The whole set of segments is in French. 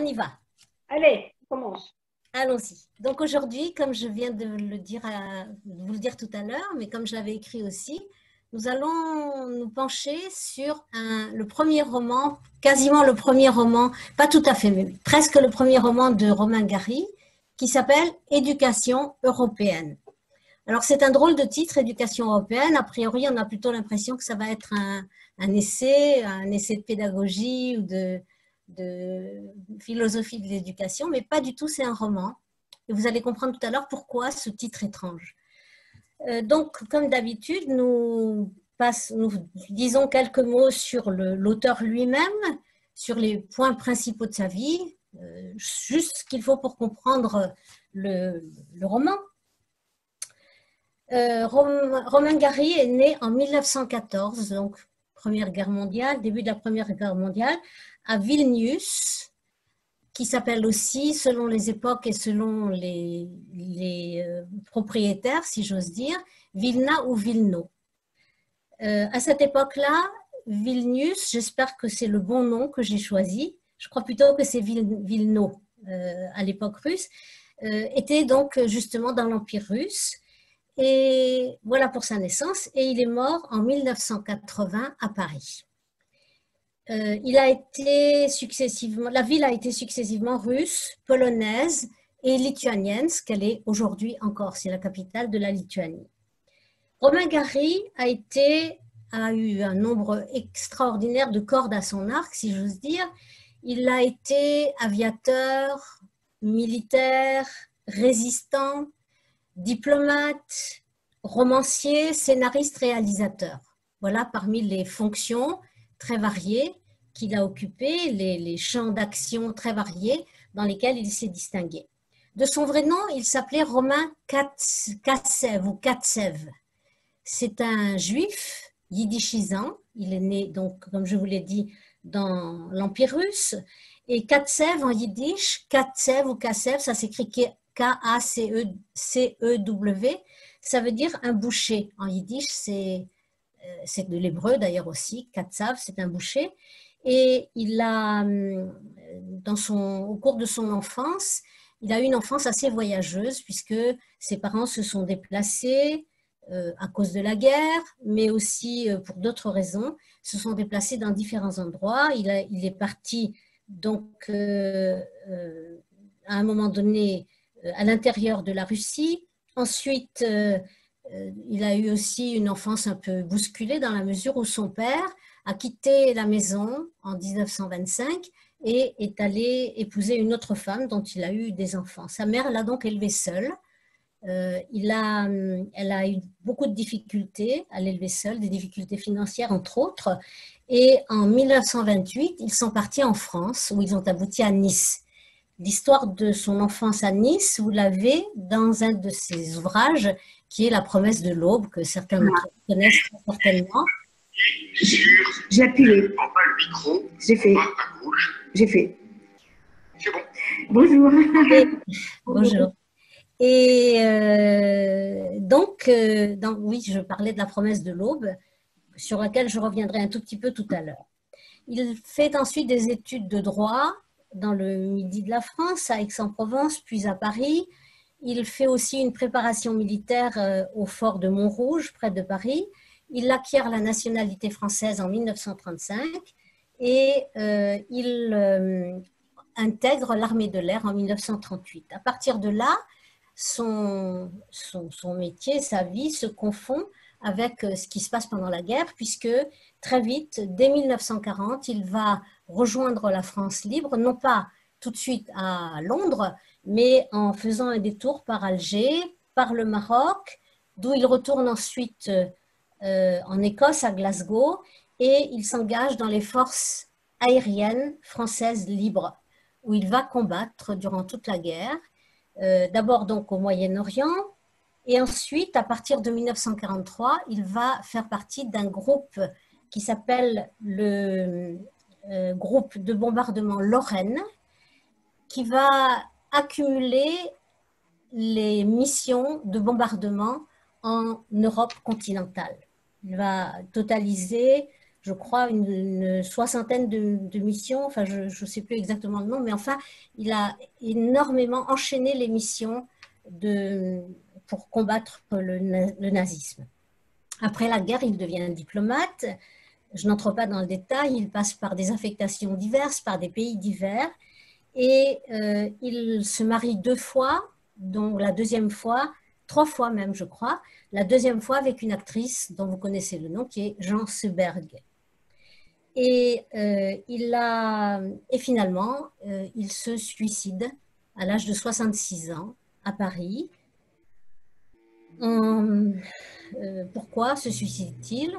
y va. Allez, on commence. Allons-y. Donc aujourd'hui, comme je viens de vous le dire tout à l'heure, mais comme je l'avais écrit aussi, nous allons nous pencher sur le premier roman, quasiment le premier roman, pas tout à fait, mais presque le premier roman de Romain Gary, qui s'appelle Éducation européenne. Alors c'est un drôle de titre, Éducation européenne. A priori, on a plutôt l'impression que ça va être un essai de pédagogie ou de philosophie de l'éducation, mais pas du tout, c'est un roman. Et vous allez comprendre tout à l'heure pourquoi ce titre étrange. Donc, comme d'habitude, nous disons quelques mots sur l'auteur lui-même, sur les points principaux de sa vie, juste ce qu'il faut pour comprendre le roman. Romain Gary est né en 1914, donc Première Guerre mondiale, début de la Première Guerre mondiale, à Vilnius, qui s'appelle aussi, selon les époques et selon les propriétaires, si j'ose dire, Vilna ou Vilno. À cette époque-là, Vilnius, j'espère que c'est le bon nom que j'ai choisi, je crois plutôt que c'est Vilno à l'époque russe, était donc justement dans l'Empire russe. Et voilà pour sa naissance, et il est mort en 1980 à Paris. La ville a été successivement russe, polonaise et lituanienne, ce qu'elle est aujourd'hui encore, c'est la capitale de la Lituanie. Romain Gary a eu un nombre extraordinaire de cordes à son arc, si j'ose dire. Il a été aviateur, militaire, résistant, diplomate, romancier, scénariste, réalisateur. Voilà parmi les fonctions très variées qu'il a occupées, les champs d'action très variés dans lesquels il s'est distingué. De son vrai nom, il s'appelait Romain Katsev ou Katsev. C'est un juif yiddishisant. Il est né, donc, comme je vous l'ai dit, dans l'Empire russe. Et Katsev en yiddish, Katsev ou Katsev, ça s'écrit K-A-C-E-W, ça veut dire un boucher. En yiddish, c'est de l'hébreu d'ailleurs aussi, Katsav, c'est un boucher. Et il a, au cours de son enfance, il a eu une enfance assez voyageuse puisque ses parents se sont déplacés à cause de la guerre, mais aussi pour d'autres raisons, se sont déplacés dans différents endroits. Il est parti donc à un moment donné à l'intérieur de la Russie. Ensuite, il a eu aussi une enfance un peu bousculée dans la mesure où son père a quitté la maison en 1925 et est allé épouser une autre femme dont il a eu des enfants. Sa mère l'a donc élevé seule. Elle a eu beaucoup de difficultés à l'élever seule, des difficultés financières entre autres. Et en 1928, ils sont partis en France où ils ont abouti à Nice. L'histoire de son enfance à Nice, vous l'avez dans un de ses ouvrages qui est La promesse de l'aube, que certains d'entre vous connaissent très certainement. J'ai appuyé. En bas le micro, J'ai fait. en bas à gauche. J'ai fait. C'est bon. Bonjour. Bonjour. Et donc, oui, je parlais de La promesse de l'aube, sur laquelle je reviendrai un tout petit peu tout à l'heure. Il fait ensuite des études de droit dans le midi de la France, à Aix-en-Provence, puis à Paris. Il fait aussi une préparation militaire au fort de Montrouge, près de Paris. Il acquiert la nationalité française en 1935 et il intègre l'armée de l'air en 1938. À partir de là, son métier, sa vie se confond avec ce qui se passe pendant la guerre, puisque très vite, dès 1940, il va rejoindre la France libre, non pas tout de suite à Londres, mais en faisant un détour par Alger, par le Maroc, d'où il retourne ensuite en Écosse, à Glasgow, et il s'engage dans les forces aériennes françaises libres, où il va combattre durant toute la guerre, d'abord donc au Moyen-Orient, et ensuite, à partir de 1943, il va faire partie d'un groupe qui s'appelle le groupe de bombardement Lorraine, qui va accumuler les missions de bombardement en Europe continentale. Il va totaliser, je crois, une soixantaine de missions, enfin je ne sais plus exactement le nom, mais enfin, il a énormément enchaîné les missions pour combattre le nazisme. Après la guerre, il devient diplomate. Je n'entre pas dans le détail, il passe par des affectations diverses, par des pays divers, et il se marie 2 fois, dont la deuxième fois, 3 fois même, je crois, la deuxième fois avec une actrice dont vous connaissez le nom, qui est Jean Seberg. Et finalement, il se suicide à l'âge de 66 ans à Paris. Pourquoi se suicide-t-il?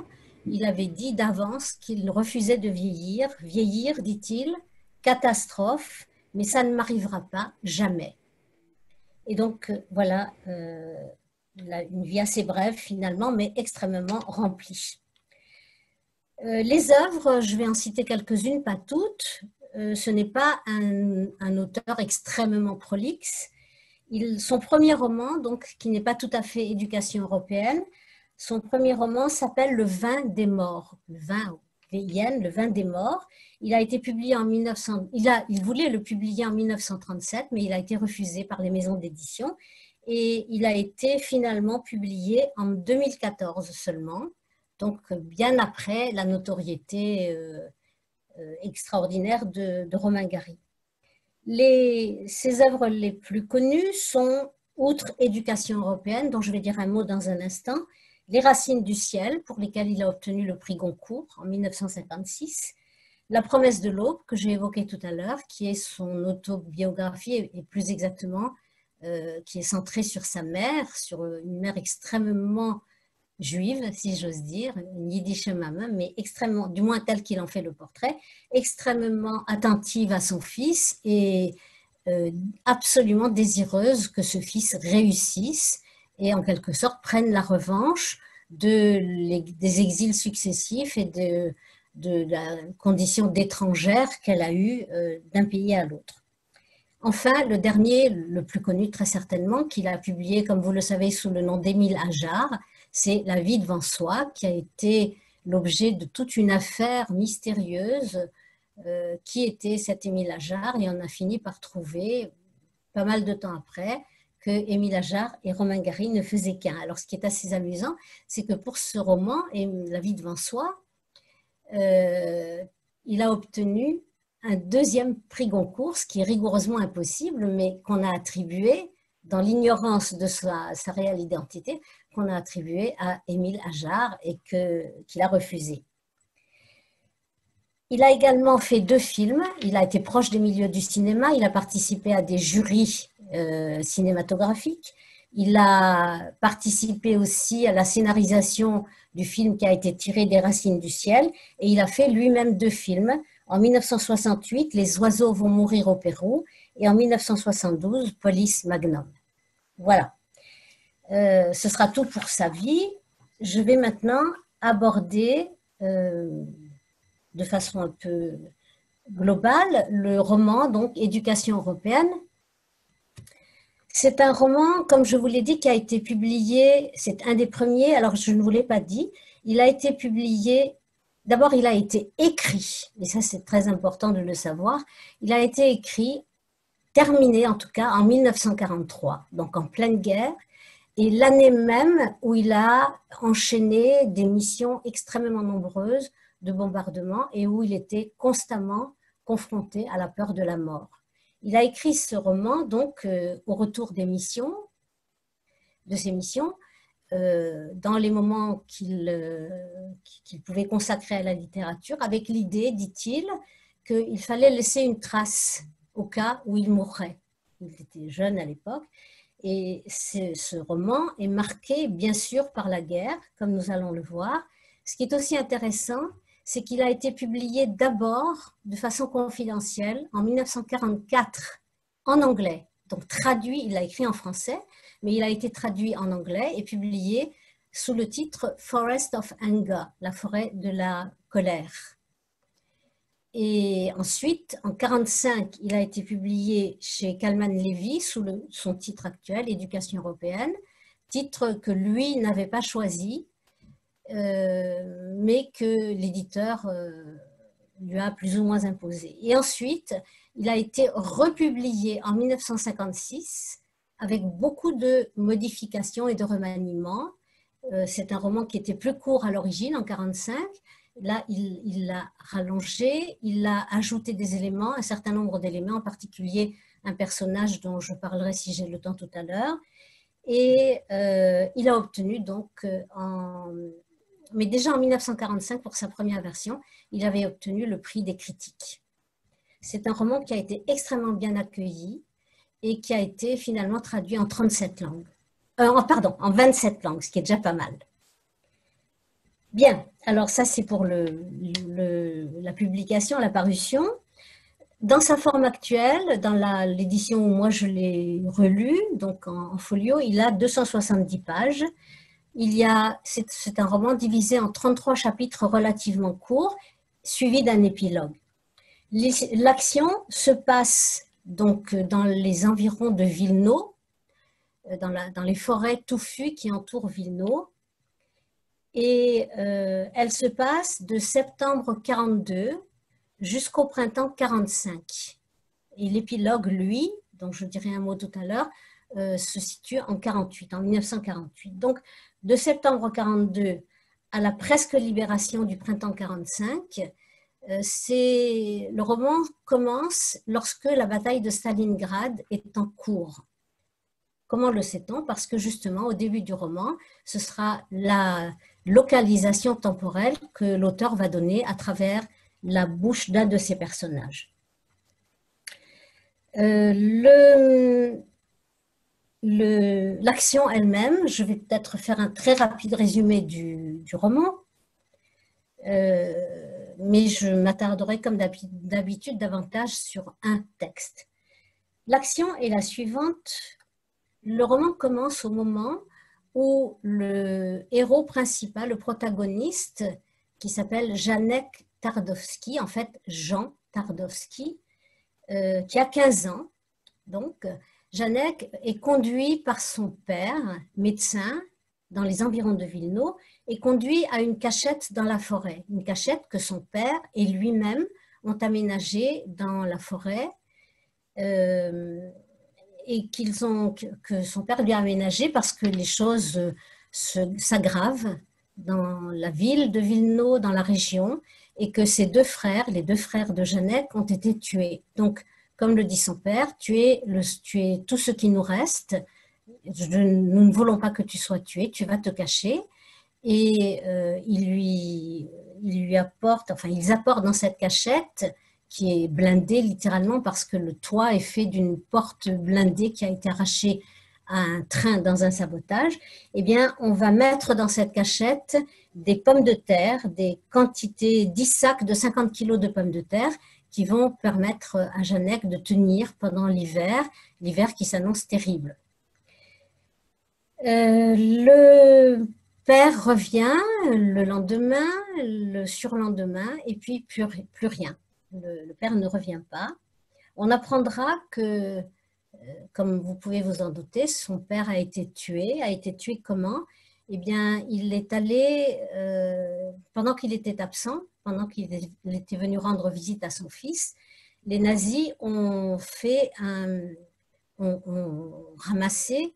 Il avait dit d'avance qu'il refusait de vieillir. Vieillir, dit-il, catastrophe, mais ça ne m'arrivera pas, jamais. Et donc, voilà, une vie assez brève finalement, mais extrêmement remplie. Les œuvres, je vais en citer quelques-unes, pas toutes. Ce n'est pas un auteur extrêmement prolixe. Son premier roman, donc, qui n'est pas tout à fait éducation européenne, son premier roman s'appelle Le vin des morts, le vin des morts. Il a été publié en 1900, il voulait le publier en 1937, mais il a été refusé par les maisons d'édition et il a été finalement publié en 2014 seulement, donc bien après la notoriété extraordinaire de Romain Gary. Ses œuvres les plus connues sont, outre Éducation européenne, dont je vais dire un mot dans un instant, Les Racines du ciel, pour lesquelles il a obtenu le prix Goncourt en 1956, La promesse de l'aube, que j'ai évoquée tout à l'heure, qui est son autobiographie et plus exactement, qui est centrée sur sa mère, sur une mère extrêmement juive, si j'ose dire, une yiddish maman, mais extrêmement, du moins telle qu'il en fait le portrait, extrêmement attentive à son fils et absolument désireuse que ce fils réussisse et en quelque sorte prenne la revanche des exils successifs et de la condition d'étrangère qu'elle a eue d'un pays à l'autre. Enfin, le dernier, le plus connu très certainement, qu'il a publié, comme vous le savez, sous le nom d'Émile Ajar, c'est La vie devant soi, qui a été l'objet de toute une affaire mystérieuse. Qui était cet Émile Ajar, et on a fini par trouver, pas mal de temps après, que Émile Ajar et Romain Gary ne faisaient qu'un. Alors, ce qui est assez amusant, c'est que pour ce roman, La vie devant soi, il a obtenu un deuxième prix Goncourt, ce qui est rigoureusement impossible, mais qu'on a attribué, dans l'ignorance de sa réelle identité, qu'on a attribué à Émile Ajar et qu'il a refusé. Il a également fait 2 films, il a été proche des milieux du cinéma, il a participé à des jurys cinématographiques, il a participé aussi à la scénarisation du film qui a été tiré des Racines du ciel, et il a fait lui-même 2 films, en 1968, Les oiseaux vont mourir au Pérou, et en 1972, Police Magnum. Voilà, ce sera tout pour sa vie. Je vais maintenant aborder de façon un peu globale le roman, donc Éducation européenne. C'est un roman, comme je vous l'ai dit, qui a été publié, c'est un des premiers, alors je ne vous l'ai pas dit, il a été publié, d'abord il a été écrit, et ça c'est très important de le savoir, il a été écrit, terminé en tout cas en 1943, donc en pleine guerre, et l'année même où il a enchaîné des missions extrêmement nombreuses de bombardement et où il était constamment confronté à la peur de la mort. Il a écrit ce roman donc au retour de ses missions, dans les moments qu'il pouvait consacrer à la littérature, avec l'idée, dit-il, qu'il fallait laisser une trace au cas où il mourrait. Il était jeune à l'époque. Et ce roman est marqué, bien sûr, par la guerre, comme nous allons le voir. Ce qui est aussi intéressant, c'est qu'il a été publié d'abord de façon confidentielle en 1944 en anglais. Donc traduit, il l'a écrit en français, mais il a été traduit en anglais et publié sous le titre Forest of Anger, la forêt de la colère. Et ensuite, en 1945, il a été publié chez Kalman Levy sous son titre actuel, Éducation européenne, titre que lui n'avait pas choisi, mais que l'éditeur lui a plus ou moins imposé. Et ensuite, il a été republié en 1956 avec beaucoup de modifications et de remaniements. C'est un roman qui était plus court à l'origine, en 1945. Là, il l'a rallongé, il a ajouté des éléments, un certain nombre d'éléments, en particulier un personnage dont je parlerai si j'ai le temps tout à l'heure. Et il a obtenu donc, mais déjà en 1945, pour sa première version, il avait obtenu le prix des critiques. C'est un roman qui a été extrêmement bien accueilli et qui a été finalement traduit en 37 langues. Pardon, en 27 langues, ce qui est déjà pas mal. Bien, alors ça c'est pour la publication, la parution. Dans sa forme actuelle, dans l'édition où moi je l'ai relu, donc en folio, il a 270 pages. C'est un roman divisé en 33 chapitres relativement courts, suivi d'un épilogue. L'action se passe donc dans les environs de Wilno, dans les forêts touffues qui entourent Wilno. Et elle se passe de septembre 42 jusqu'au printemps 45. Et l'épilogue, lui, dont je dirai un mot tout à l'heure, se situe en 1948. Donc, de septembre 42 à la presque libération du printemps 45, le roman commence lorsque la bataille de Stalingrad est en cours. Comment le sait-on? Parce que justement, au début du roman, ce sera la localisation temporelle que l'auteur va donner à travers la bouche d'un de ses personnages. L'action elle-même, je vais peut-être faire un très rapide résumé du roman, mais je m'attarderai comme d'habitude davantage sur un texte. L'action est la suivante. Le roman commence au moment où le héros principal, le protagoniste, qui s'appelle Janek Tardowski, en fait Jean Tardowski, qui a 15 ans. Donc, Janek est conduit par son père, médecin, dans les environs de Wilno, et conduit à une cachette dans la forêt. Une cachette que son père et lui-même ont aménagée dans la forêt et que son père lui a aménagée parce que les choses s'aggravent dans la ville de Wilno, dans la région, et que ses deux frères, les deux frères de Janek, ont été tués. Donc, comme le dit son père, tu es tout ce qui nous reste. Nous ne voulons pas que tu sois tué, tu vas te cacher. Et ils apportent dans cette cachette qui est blindée littéralement parce que le toit est fait d'une porte blindée qui a été arrachée à un train dans un sabotage. Eh bien, on va mettre dans cette cachette des pommes de terre, des quantités, 10 sacs de 50 kilos de pommes de terre qui vont permettre à Janek de tenir pendant l'hiver qui s'annonce terrible. Le père revient le lendemain, le surlendemain, et puis plus rien. Le père ne revient pas. On apprendra que, comme vous pouvez vous en douter, son père a été tué. A été tué comment? Eh bien, il est allé, pendant qu'il était absent, pendant qu'il était venu rendre visite à son fils, les nazis ont ramassé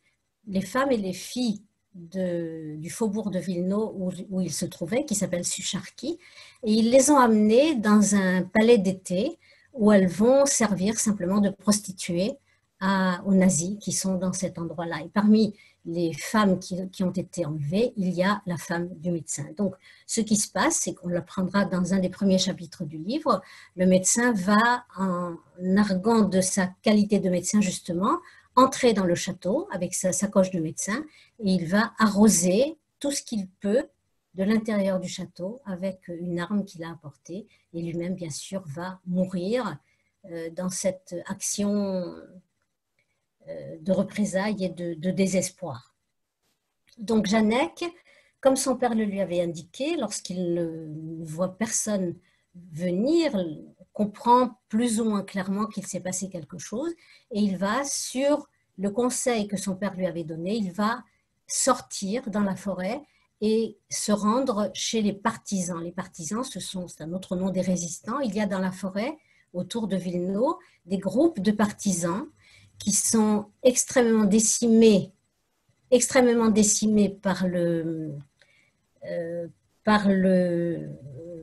les femmes et les filles du faubourg de Wilno où ils se trouvaient, qui s'appelle Sucharki, et ils les ont amenées dans un palais d'été où elles vont servir simplement de prostituées aux nazis qui sont dans cet endroit-là. Et parmi les femmes qui ont été enlevées, il y a la femme du médecin. Donc, ce qui se passe, c'est qu'on l'apprendra dans un des premiers chapitres du livre, le médecin va, en arguant de sa qualité de médecin justement, entrer dans le château avec sa sacoche de médecin et il va arroser tout ce qu'il peut de l'intérieur du château avec une arme qu'il a apportée et lui-même, bien sûr, va mourir dans cette action de représailles et de désespoir. Donc Janek, comme son père le lui avait indiqué, lorsqu'il ne voit personne venir, comprend plus ou moins clairement qu'il s'est passé quelque chose et il va, sur le conseil que son père lui avait donné, il va sortir dans la forêt et se rendre chez les partisans. Les partisans, c'est un autre nom des résistants. Il y a dans la forêt, autour de Wilno, des groupes de partisans qui sont extrêmement décimés par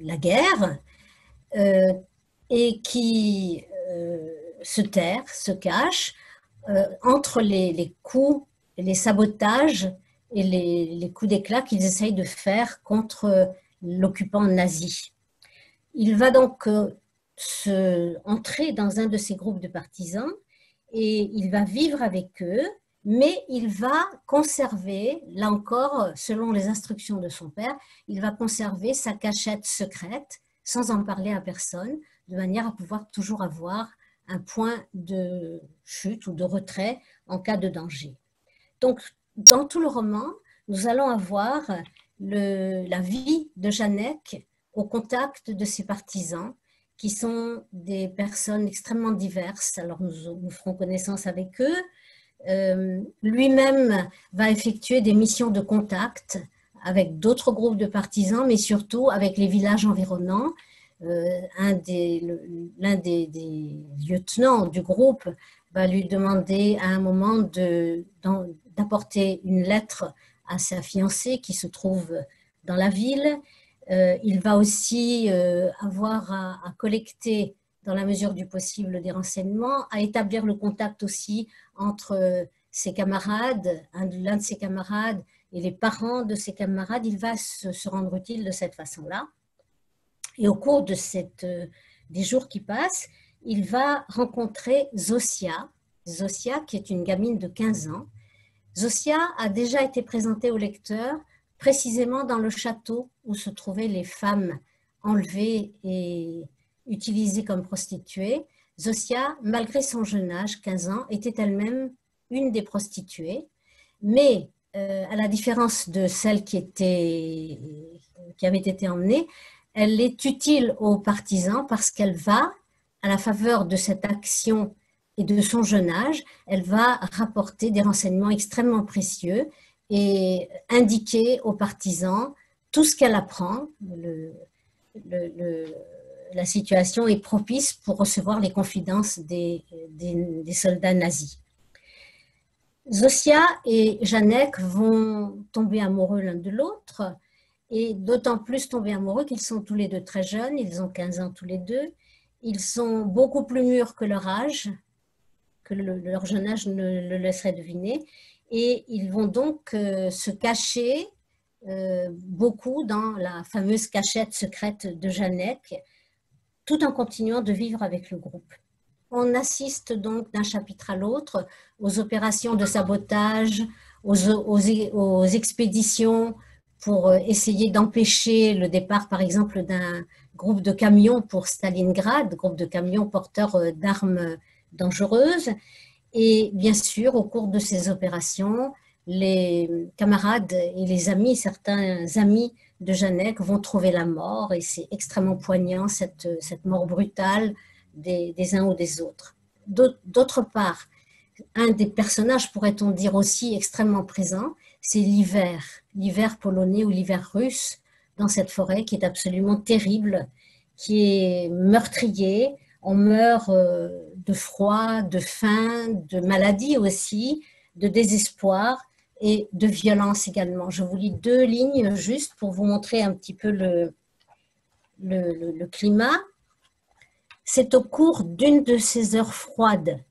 la guerre et qui se terrent, se cachent entre les coups, les sabotages et les coups d'éclat qu'ils essayent de faire contre l'occupant nazi. Il va donc entrer dans un de ces groupes de partisans et il va vivre avec eux, mais il va conserver, là encore, selon les instructions de son père, il va conserver sa cachette secrète sans en parler à personne, de manière à pouvoir toujours avoir un point de chute ou de retrait en cas de danger. Donc, dans tout le roman, nous allons avoir la vie de Janek au contact de ses partisans, qui sont des personnes extrêmement diverses. Alors, nous ferons connaissance avec eux. Lui-même va effectuer des missions de contact avec d'autres groupes de partisans, mais surtout avec les villages environnants. L'un des lieutenants du groupe va lui demander à un moment d'apporter une lettre à sa fiancée qui se trouve dans la ville. Il va aussi avoir à collecter, dans la mesure du possible, des renseignements, à établir le contact aussi entre ses camarades, l'un de ses camarades et les parents de ses camarades. Il va se rendre utile de cette façon-là. Et au cours de des jours qui passent, il va rencontrer Zosia, qui est une gamine de 15 ans. Zosia a déjà été présentée au lecteur précisément dans le château où se trouvaient les femmes enlevées et utilisées comme prostituées. Zosia, malgré son jeune âge, 15 ans, était elle-même une des prostituées, mais à la différence de celle qui avait été emmenée, elle est utile aux partisans parce qu'elle va, à la faveur de cette action et de son jeune âge, elle va rapporter des renseignements extrêmement précieux et indiquer aux partisans tout ce qu'elle apprend. La situation est propice pour recevoir les confidences des soldats nazis. Zosia et Janek vont tomber amoureux l'un de l'autre, et d'autant plus tomber amoureux qu'ils sont tous les deux très jeunes, ils ont 15 ans tous les deux, ils sont beaucoup plus mûrs que leur âge, que leur jeune âge ne le laisserait deviner, et ils vont donc se cacher beaucoup dans la fameuse cachette secrète de Janek, tout en continuant de vivre avec le groupe. On assiste donc d'un chapitre à l'autre aux opérations de sabotage, aux expéditions pour essayer d'empêcher le départ, par exemple, d'un groupe de camions pour Stalingrad, groupe de camions porteurs d'armes dangereuses. Et bien sûr, au cours de ces opérations, les camarades et les amis, certains amis de Janek vont trouver la mort, et c'est extrêmement poignant, cette mort brutale des uns ou des autres. D'autre part, un des personnages, pourrait-on dire aussi, extrêmement présent, c'est l'hiver polonais ou l'hiver russe dans cette forêt qui est absolument terrible, qui est meurtrier. On meurt de froid, de faim, de maladie aussi, de désespoir et de violence également. Je vous lis 2 lignes juste pour vous montrer un petit peu le climat. C'est au cours d'une de ces heures froides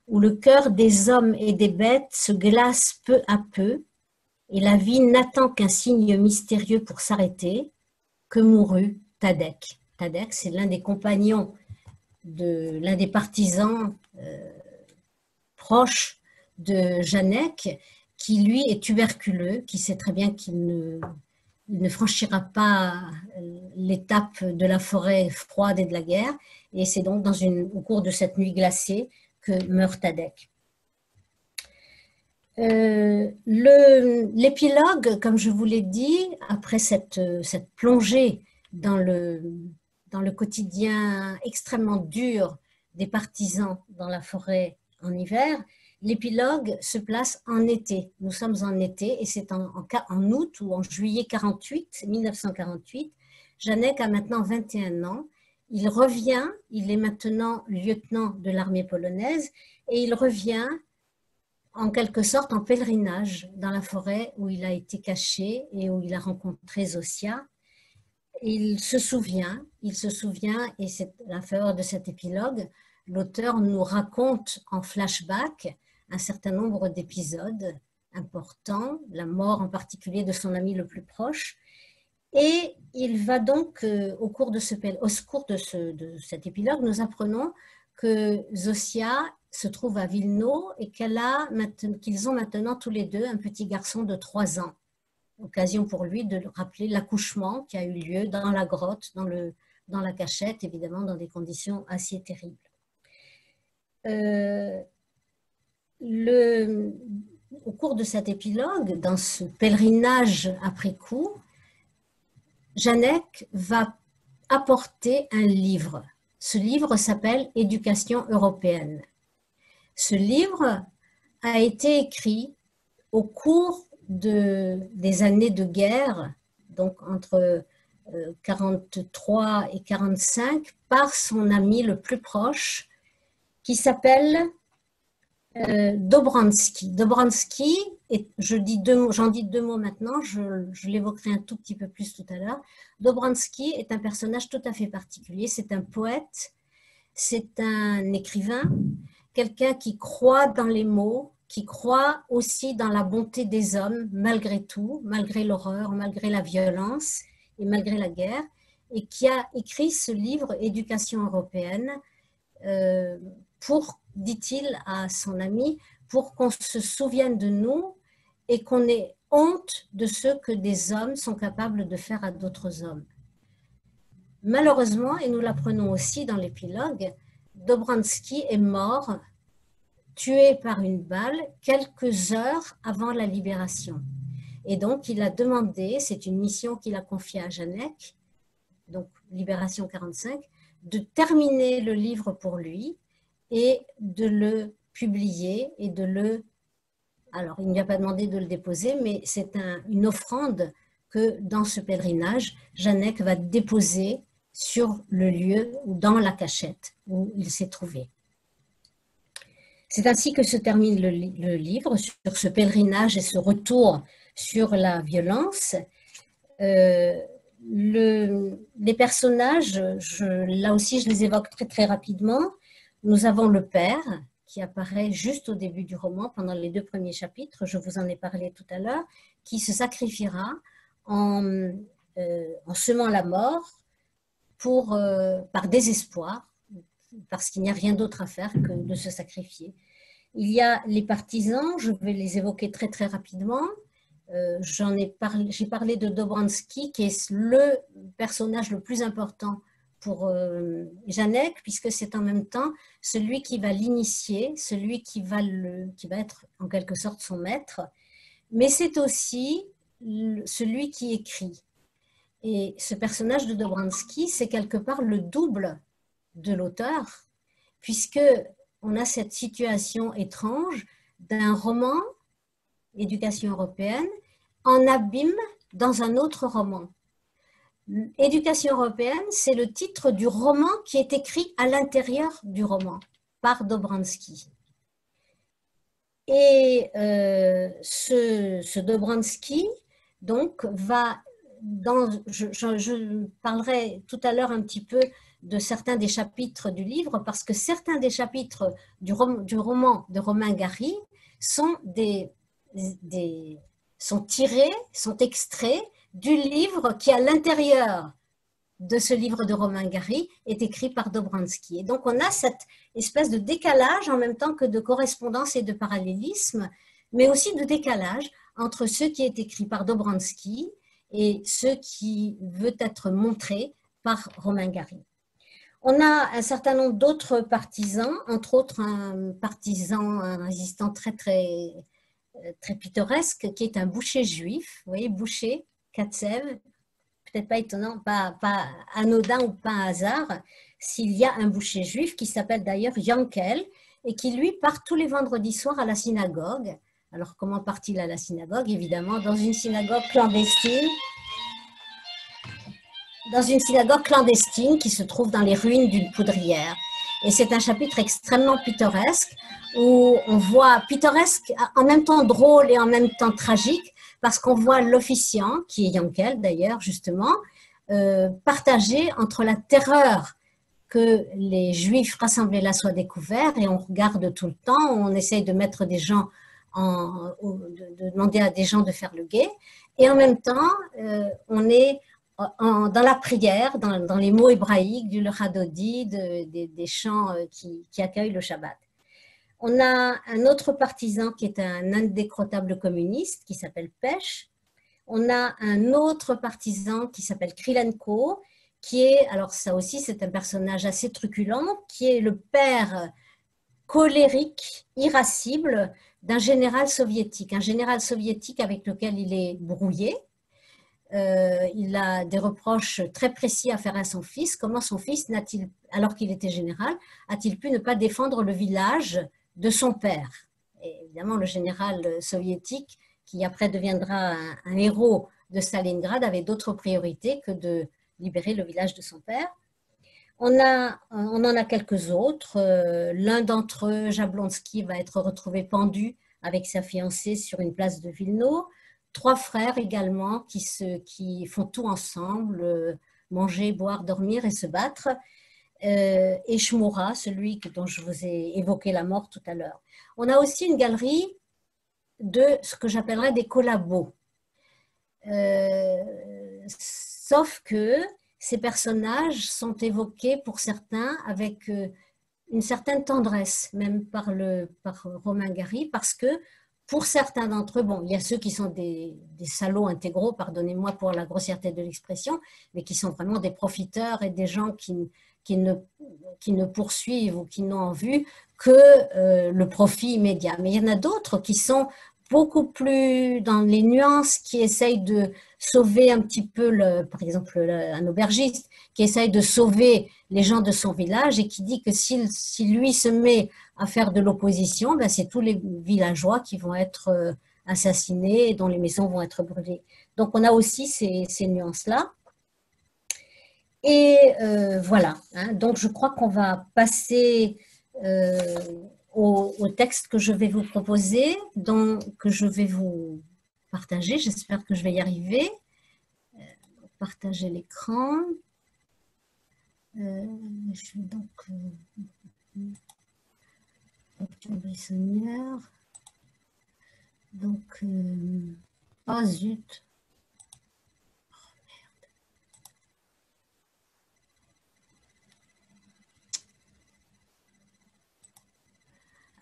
où le cœur des hommes et des bêtes se glace peu à peu et la vie n'attend qu'un signe mystérieux pour s'arrêter, que mourut Tadek. Tadek, c'est l'un des compagnons l'un des partisans proches de Janek, qui lui est tuberculeux, qui sait très bien qu'il ne franchira pas l'étape de la forêt froide et de la guerre, et c'est donc au cours de cette nuit glacée que meurt Tadek. L'épilogue, comme je vous l'ai dit, après cette plongée dans le quotidien extrêmement dur des partisans dans la forêt en hiver, L'épilogue se place en été. Nous sommes en été et c'est en août ou en juillet 1948. Janek a maintenant 21 ans. Il revient, il est maintenant lieutenant de l'armée polonaise et il revient en quelque sorte en pèlerinage dans la forêt où il a été caché et où il a rencontré Zosia. Il se souvient, et c'est à la faveur de cet épilogue, l'auteur nous raconte en flashback un certain nombre d'épisodes importants, la mort en particulier de son ami le plus proche. Et il va donc, au cours de cet épilogue, nous apprenons que Zosia se trouve à Wilno et qu'ils ont maintenant tous les deux un petit garçon de 3 ans. Occasion pour lui de rappeler l'accouchement qui a eu lieu dans la grotte, dans la cachette, évidemment, dans des conditions assez terribles. Au cours de cet épilogue, dans ce pèlerinage après coup, Janek va apporter un livre. Ce livre s'appelle « Éducation européenne ». Ce livre a été écrit au cours des années de guerre, donc entre 43 et 45, par son ami le plus proche, qui s'appelle Dobransky. Dobransky, j'en dis 2 mots maintenant, je l'évoquerai un tout petit peu plus tout à l'heure. Dobransky est un personnage tout à fait particulier, c'est un poète, c'est un écrivain, quelqu'un qui croit dans les mots, qui croit aussi dans la bonté des hommes, malgré tout, malgré l'horreur, malgré la violence et malgré la guerre, et qui a écrit ce livre « Éducation européenne » pour, dit-il à son ami, pour qu'on se souvienne de nous et qu'on ait honte de ce que des hommes sont capables de faire à d'autres hommes. Malheureusement, et nous l'apprenons aussi dans l'épilogue, Dobransky est mort, tué par une balle, quelques heures avant la libération. Et donc, il a demandé, c'est une mission qu'il a confiée à Janek, donc Libération 45, de terminer le livre pour lui et de le publier et de le... Alors, il ne lui a pas demandé de le déposer, mais c'est une offrande que dans ce pèlerinage, Janek va déposer sur le lieu ou dans la cachette où il s'est trouvé. C'est ainsi que se termine le livre, sur ce pèlerinage et ce retour sur la violence. Les personnages, là aussi je les évoque très très rapidement. Nous avons le père qui apparaît juste au début du roman, pendant les 2 premiers chapitres, je vous en ai parlé tout à l'heure, qui se sacrifiera en semant la mort par désespoir, parce qu'il n'y a rien d'autre à faire que de se sacrifier. Il y a les partisans, je vais les évoquer très très rapidement. J'ai parlé de Dobransky, qui est le personnage le plus important pour Janek, puisque c'est en même temps celui qui va l'initier, celui qui va être en quelque sorte son maître, mais c'est aussi celui qui écrit. Et ce personnage de Dobransky, c'est quelque part le double de l'auteur, puisque on a cette situation étrange d'un roman, Éducation européenne, en abîme dans un autre roman. Éducation européenne, c'est le titre du roman qui est écrit à l'intérieur du roman par Dobransky. Et ce Dobransky, donc, je parlerai tout à l'heure un petit peu de certains des chapitres du livre, parce que certains des chapitres du roman de Romain Gary sont extraits du livre qui, à l'intérieur de ce livre de Romain Gary, est écrit par Dobransky. Et donc, on a cette espèce de décalage en même temps que de correspondance et de parallélisme, mais aussi de décalage entre ce qui est écrit par Dobransky et ce qui veut être montré par Romain Gary. On a un certain nombre d'autres partisans, entre autres un résistant très, très, très pittoresque, qui est un boucher juif, vous voyez, boucher, Katsev, peut-être pas étonnant, pas anodin ou pas un hasard, s'il y a un boucher juif qui s'appelle d'ailleurs Yankel et qui, lui, part tous les vendredis soirs à la synagogue. Alors, comment part-il à la synagogue? Évidemment, dans une synagogue clandestine. Dans une synagogue clandestine qui se trouve dans les ruines d'une poudrière. Et c'est un chapitre extrêmement pittoresque où on voit, pittoresque en même temps drôle et en même temps tragique, parce qu'on voit l'officiant, qui est Yankel d'ailleurs justement, partagé entre la terreur que les Juifs rassemblés là soient découverts, et on regarde tout le temps, on essaye de mettre des gens, de demander à des gens de faire le guet, et en même temps, on est dans la prière, dans les mots hébraïques du Lechadodi, des chants qui accueillent le Shabbat. On a un autre partisan qui est un indécrottable communiste qui s'appelle Pech. On a un autre partisan qui s'appelle Krylenko, qui est, alors ça aussi c'est un personnage assez truculent, qui est le père colérique, irascible d'un général soviétique, un général soviétique avec lequel il est brouillé. Il a des reproches très précis à faire à son fils. Comment son fils n'a-t-il, alors qu'il était général, a-t-il pu ne pas défendre le village de son père? Et évidemment, le général soviétique, qui après deviendra un héros de Stalingrad, avait d'autres priorités que de libérer le village de son père. On en a quelques autres. L'un d'entre eux, Jablonski, va être retrouvé pendu avec sa fiancée sur une place de Vilno. 3 frères également qui font tout ensemble, manger, boire, dormir et se battre. Et Shmura, celui dont je vous ai évoqué la mort tout à l'heure. On a aussi une galerie de ce que j'appellerais des collabos. Sauf que ces personnages sont évoqués pour certains avec une certaine tendresse, même par Romain Gary, parce que pour certains d'entre eux, bon, il y a ceux qui sont des salauds intégraux, pardonnez-moi pour la grossièreté de l'expression, mais qui sont vraiment des profiteurs et des gens qui ne poursuivent ou qui n'ont en vue que le profit immédiat. Mais il y en a d'autres qui sont beaucoup plus dans les nuances, qui essayent de sauver un petit peu, par exemple, un aubergiste, qui essaye de sauver les gens de son village et qui dit que si lui se met à faire de l'opposition, ben c'est tous les villageois qui vont être assassinés et dont les maisons vont être brûlées. Donc, on a aussi ces nuances-là. Et voilà. Hein. Donc, je crois qu'on va passer au texte que je vais vous proposer, que je vais vous partager. J'espère que je vais y arriver. Partager l'écran. Je vais donc Brissonnière. Donc, oh zut. Oh, merde.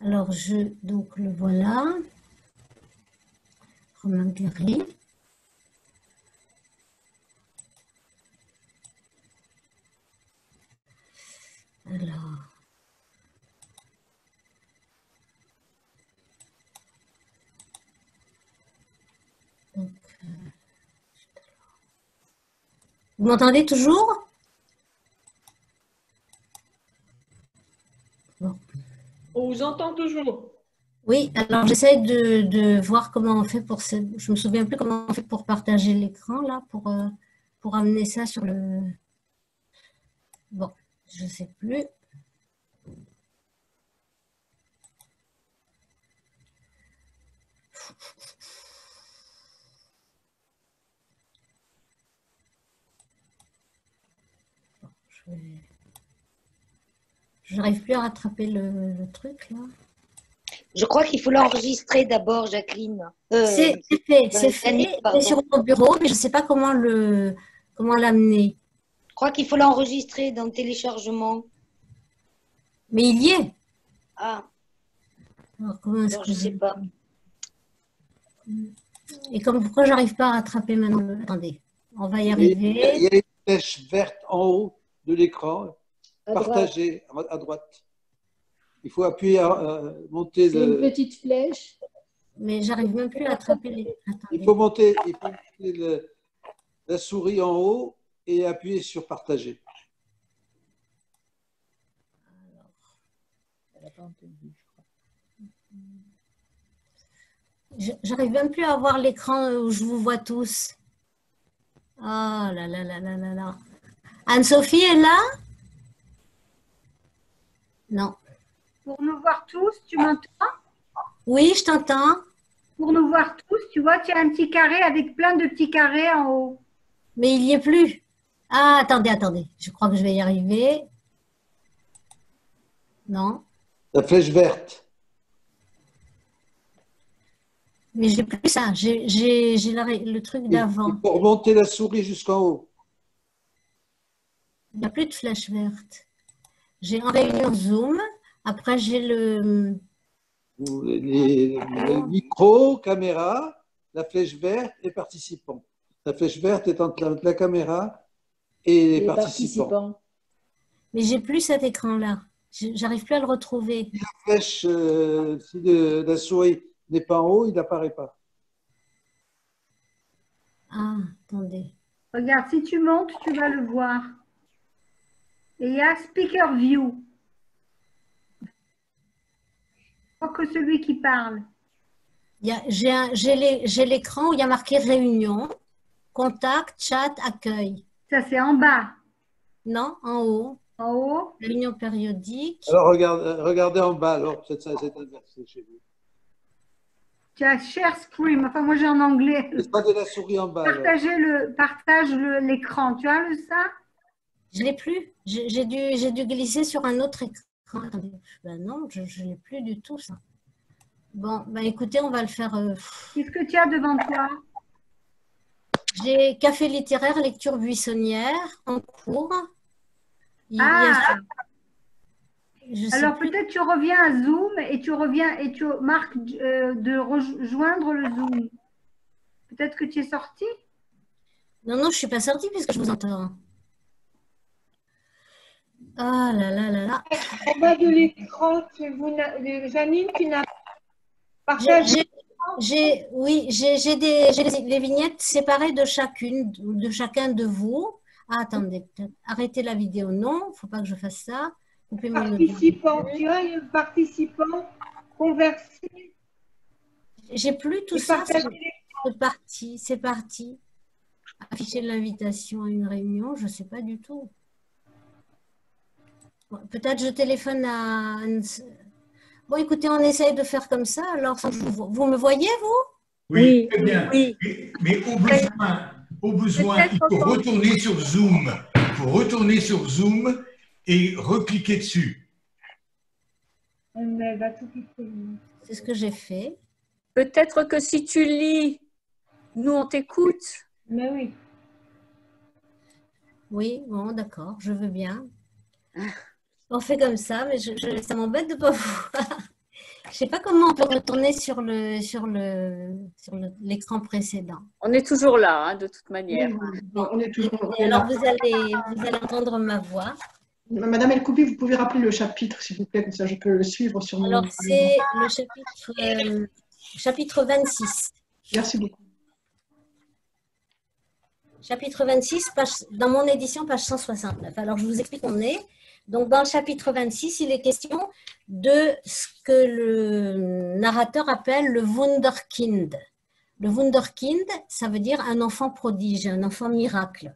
Alors, donc le voilà. Romain Gary. Alors. Donc, vous m'entendez toujours? Bon. On vous entend toujours. Oui, alors j'essaie de voir comment on fait pour je ne me souviens plus comment on fait pour partager l'écran là, pour amener ça sur le. Bon, je ne sais plus. Je n'arrive plus à rattraper le truc là. Je crois qu'il faut l'enregistrer d'abord, Jacqueline. C'est fait, c'est sur mon bureau, mais je ne sais pas comment l'amener. Je crois qu'il faut l'enregistrer dans le téléchargement. Mais il y est. Ah. Alors, comment est-ce Alors, je ne sais pas. Et pourquoi j'arrive pas à rattraper maintenant? Attendez, on va y arriver. Il y a une flèche verte en haut de l'écran, partagée à droite. Il faut appuyer à monter. C'est une petite flèche. Mais j'arrive même plus à attraper les. Attendez. Il faut monter la souris en haut et appuyer sur partager. Elle n'a pas entendu. J'arrive même plus à voir l'écran où je vous vois tous. Oh là là là là là là. Anne-Sophie est là? Non. Pour nous voir tous, tu m'entends? Oui, je t'entends. Pour nous voir tous, tu vois, tu as un petit carré avec plein de petits carrés en haut. Mais il n'y est plus. Ah, attendez, attendez. Je crois que je vais y arriver. Non. La flèche verte. Mais j'ai plus ça. J'ai le truc d'avant. Il faut remonter la souris jusqu'en haut. Il n'y a plus de flèche verte. J'ai en réunion Zoom. Après, j'ai Les micros, caméra, la flèche verte et participants. La flèche verte est entre la caméra et les participants. Mais j'ai plus cet écran-là. J'arrive plus à le retrouver. Si la flèche, si la souris n'est pas en haut, il n'apparaît pas. Ah, attendez. Regarde, si tu montes, tu vas le voir. Et il y a Speaker View. Pas que celui qui parle. J'ai l'écran où il y a marqué réunion, contact, chat, accueil. Ça, c'est en bas. Non, en haut. En haut. Réunion périodique. Alors, regardez en bas, alors peut-être ça s'est inversé chez vous. Tu as Share Screen. Enfin, moi, j'ai en anglais. C'est pas de la souris en bas. Partage l'écran. Tu as ça? Je ne l'ai plus. J'ai dû glisser sur un autre écran. Attendez. Ben non, je ne l'ai plus du tout, ça. Bon, ben écoutez, on va le faire. Qu'est-ce que tu as devant toi? J'ai café littéraire, lecture buissonnière en cours. Alors peut-être tu reviens à Zoom et tu marques de rejoindre le Zoom. Peut-être que tu es sorti? Non, non, je ne suis pas sortie puisque je vous entends. Ah là là là là. En bas de l'écran, Janine, tu n'as pas partagé. Oui, j'ai les vignettes séparées de chacun de vous. Ah, attendez, arrêtez la vidéo. Non, il ne faut pas que je fasse ça. Participant, tu as le participant conversé. J'ai plus tout ça. C'est parti. Afficher l'invitation à une réunion, je ne sais pas du tout. Bon, peut-être je téléphone à... Bon, écoutez, on essaye de faire comme ça. Alors, vous me voyez, vous? Oui, très bien. Oui. Mais au besoin, il faut retourner sur Zoom. Il faut retourner sur Zoom et recliquer dessus. C'est ce que j'ai fait. Peut-être que si tu lis, nous, on t'écoute. Mais oui. Oui, bon, d'accord, je veux bien. On fait comme ça, mais ça m'embête de ne pas voir. Je ne sais pas comment on peut retourner sur l'écran précédent. On est toujours là, hein, de toute manière. Bon, on est toujours là. Alors, vous allez entendre ma voix. Madame Elkoubi, vous pouvez rappeler le chapitre, s'il vous plaît, comme ça je peux le suivre sur mon... Alors, c'est le chapitre 26. Merci beaucoup. Chapitre 26, dans mon édition, page 169. Alors, je vous explique où on est. Donc, dans le chapitre 26, il est question de ce que le narrateur appelle le Wunderkind. Le Wunderkind, ça veut dire un enfant prodige, un enfant miracle.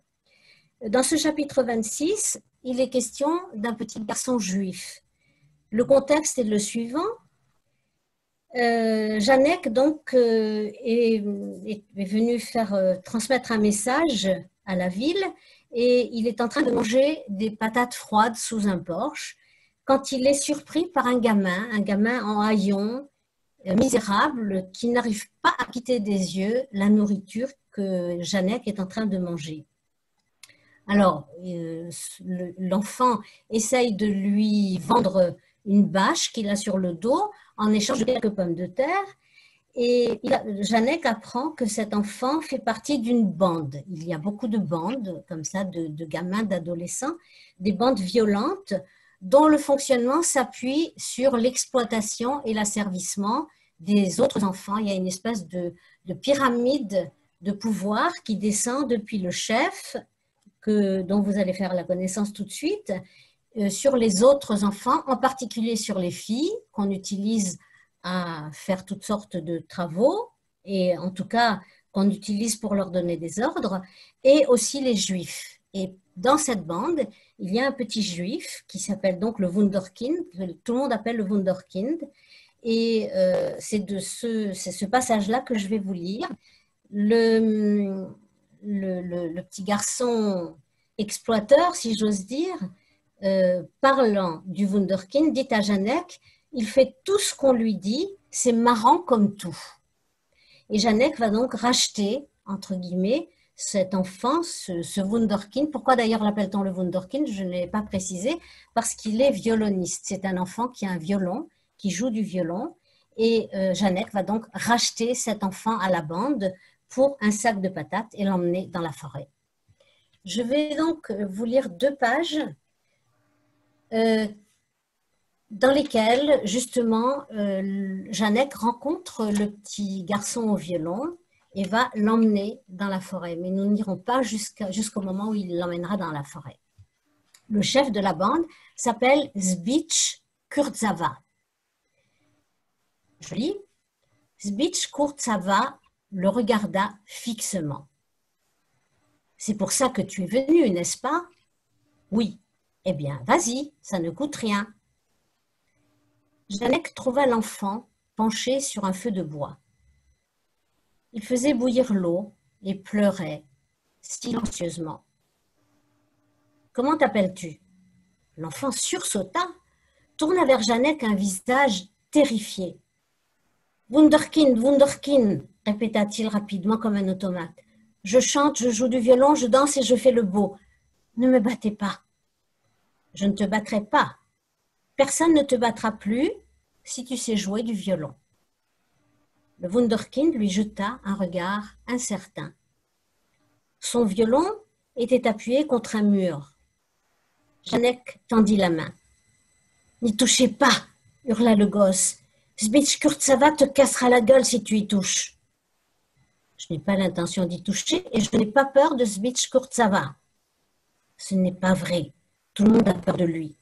Dans ce chapitre 26, il est question d'un petit garçon juif. Le contexte est le suivant. Janek, donc, est venu transmettre un message à la ville et il est en train de manger des patates froides sous un porche quand il est surpris par un gamin en haillons, misérable, qui n'arrive pas à quitter des yeux la nourriture que Janek est en train de manger. Alors, l'enfant essaye de lui vendre une bâche qu'il a sur le dos en échange de quelques pommes de terre. Et Janek apprend que cet enfant fait partie d'une bande. Il y a beaucoup de bandes comme ça, de gamins, d'adolescents, des bandes violentes dont le fonctionnement s'appuie sur l'exploitation et l'asservissement des autres enfants. Il y a une espèce de pyramide de pouvoir qui descend depuis le chef, dont vous allez faire la connaissance tout de suite, sur les autres enfants, en particulier sur les filles, qu'on utilise à faire toutes sortes de travaux, et en tout cas qu'on utilise pour leur donner des ordres, et aussi les juifs. Et dans cette bande, il y a un petit juif qui s'appelle donc le Wunderkind, que tout le monde appelle le Wunderkind, et c'est ce passage-là que je vais vous lire. Le petit garçon exploiteur, si j'ose dire, parlant du Wunderkind, dit à Janek, il fait tout ce qu'on lui dit, c'est marrant comme tout. Et Janek va donc racheter, entre guillemets, cet enfant, ce Wunderkind. Pourquoi d'ailleurs l'appelle-t-on le Wunderkind? Je ne l'ai pas précisé, parce qu'il est violoniste. C'est un enfant qui a un violon, qui joue du violon. Et Janek va donc racheter cet enfant à la bande pour un sac de patates et l'emmener dans la forêt. Je vais donc vous lire 2 pages dans lesquelles, justement, Janek rencontre le petit garçon au violon et va l'emmener dans la forêt. Mais nous n'irons pas jusqu'au moment où il l'emmènera dans la forêt. Le chef de la bande s'appelle Zbich Kurtzawa. Je lis. Zbich Kurtzawa le regarda fixement. « C'est pour ça que tu es venu, n'est-ce pas ?»« Oui. »« Eh bien, vas-y, ça ne coûte rien. » Janek trouva l'enfant penché sur un feu de bois. Il faisait bouillir l'eau et pleurait silencieusement. « Comment t'appelles-tu » L'enfant sursauta, tourna vers Janek un visage terrifié. « Wunderkind, Wunderkind » répéta-t-il rapidement comme un automate. « Je chante, je joue du violon, je danse et je fais le beau. Ne me battez pas. »« Je ne te battrai pas. Personne ne te battra plus si tu sais jouer du violon. » Le Wunderkind lui jeta un regard incertain. Son violon était appuyé contre un mur. Janek tendit la main. « N'y touchez pas !» hurla le gosse. « Zbich Kurtzawa te cassera la gueule si tu y touches. » Je n'ai pas l'intention d'y toucher et je n'ai pas peur de Zbich Kurtzawa. Ce n'est pas vrai. Tout le monde a peur de lui.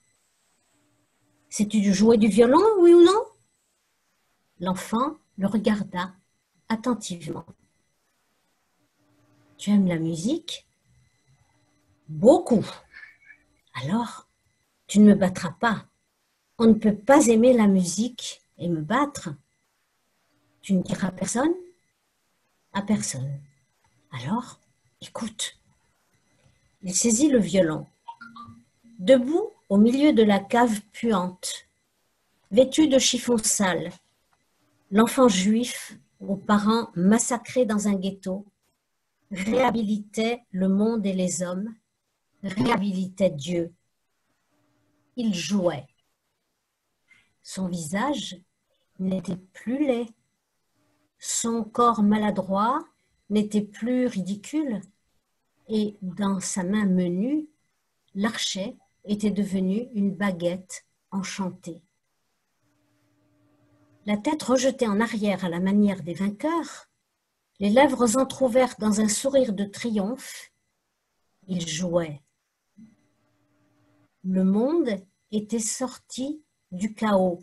Sais-tu jouer du violon, oui ou non? L'enfant le regarda attentivement. Tu aimes la musique? Beaucoup. Alors, tu ne me battras pas. On ne peut pas aimer la musique et me battre. Tu ne diras à personne? À personne. Alors, écoute. Il saisit le violon. Debout au milieu de la cave puante, vêtu de chiffon sale, l'enfant juif, aux parents massacrés dans un ghetto, réhabilitait le monde et les hommes, réhabilitait Dieu. Il jouait. Son visage n'était plus laid. Son corps maladroit n'était plus ridicule. Et dans sa main menue, l'archet était devenu une baguette enchantée. La tête rejetée en arrière à la manière des vainqueurs, les lèvres entr'ouvertes dans un sourire de triomphe, il jouait. Le monde était sorti du chaos.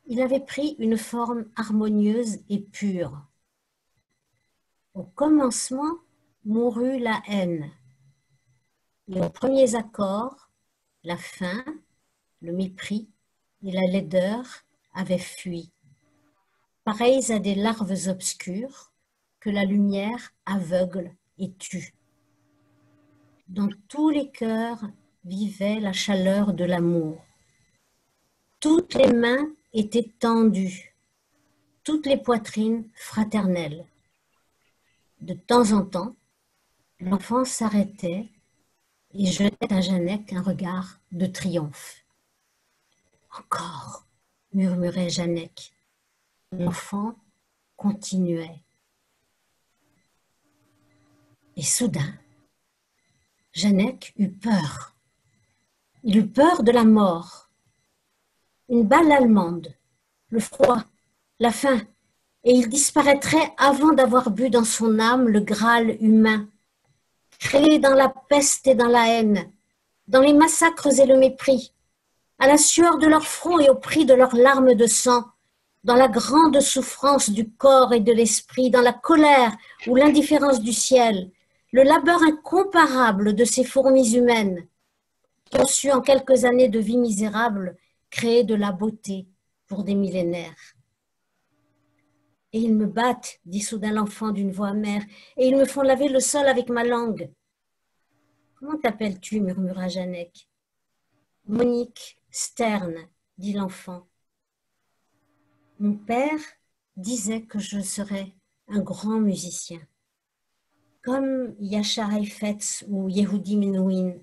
Il avait pris une forme harmonieuse et pure. Au commencement mourut la haine. Et aux premiers accords, la faim, le mépris et la laideur avaient fui, pareils à des larves obscures que la lumière aveugle et tue. Dans tous les cœurs vivait la chaleur de l'amour. Toutes les mains étaient tendues, toutes les poitrines fraternelles. De temps en temps, l'enfant s'arrêtait et jetait à Janek un regard de triomphe. « Encore !» murmurait Janek. L'enfant continuait. Et soudain, Janek eut peur. Il eut peur de la mort. Une balle allemande, le froid, la faim, et il disparaîtrait avant d'avoir bu dans son âme le Graal humain, créé dans la peste et dans la haine, dans les massacres et le mépris, à la sueur de leur front et au prix de leurs larmes de sang, dans la grande souffrance du corps et de l'esprit, dans la colère ou l'indifférence du ciel, le labeur incomparable de ces fourmis humaines qui ont su en quelques années de vie misérable créer de la beauté pour des millénaires. Et ils me battent, dit soudain l'enfant d'une voix amère, et ils me font laver le sol avec ma langue. Comment t'appelles-tu, murmura Janek. Monique Stern, dit l'enfant. Mon père disait que je serais un grand musicien, comme Yashar Heifetz ou Yehudi Menuhin.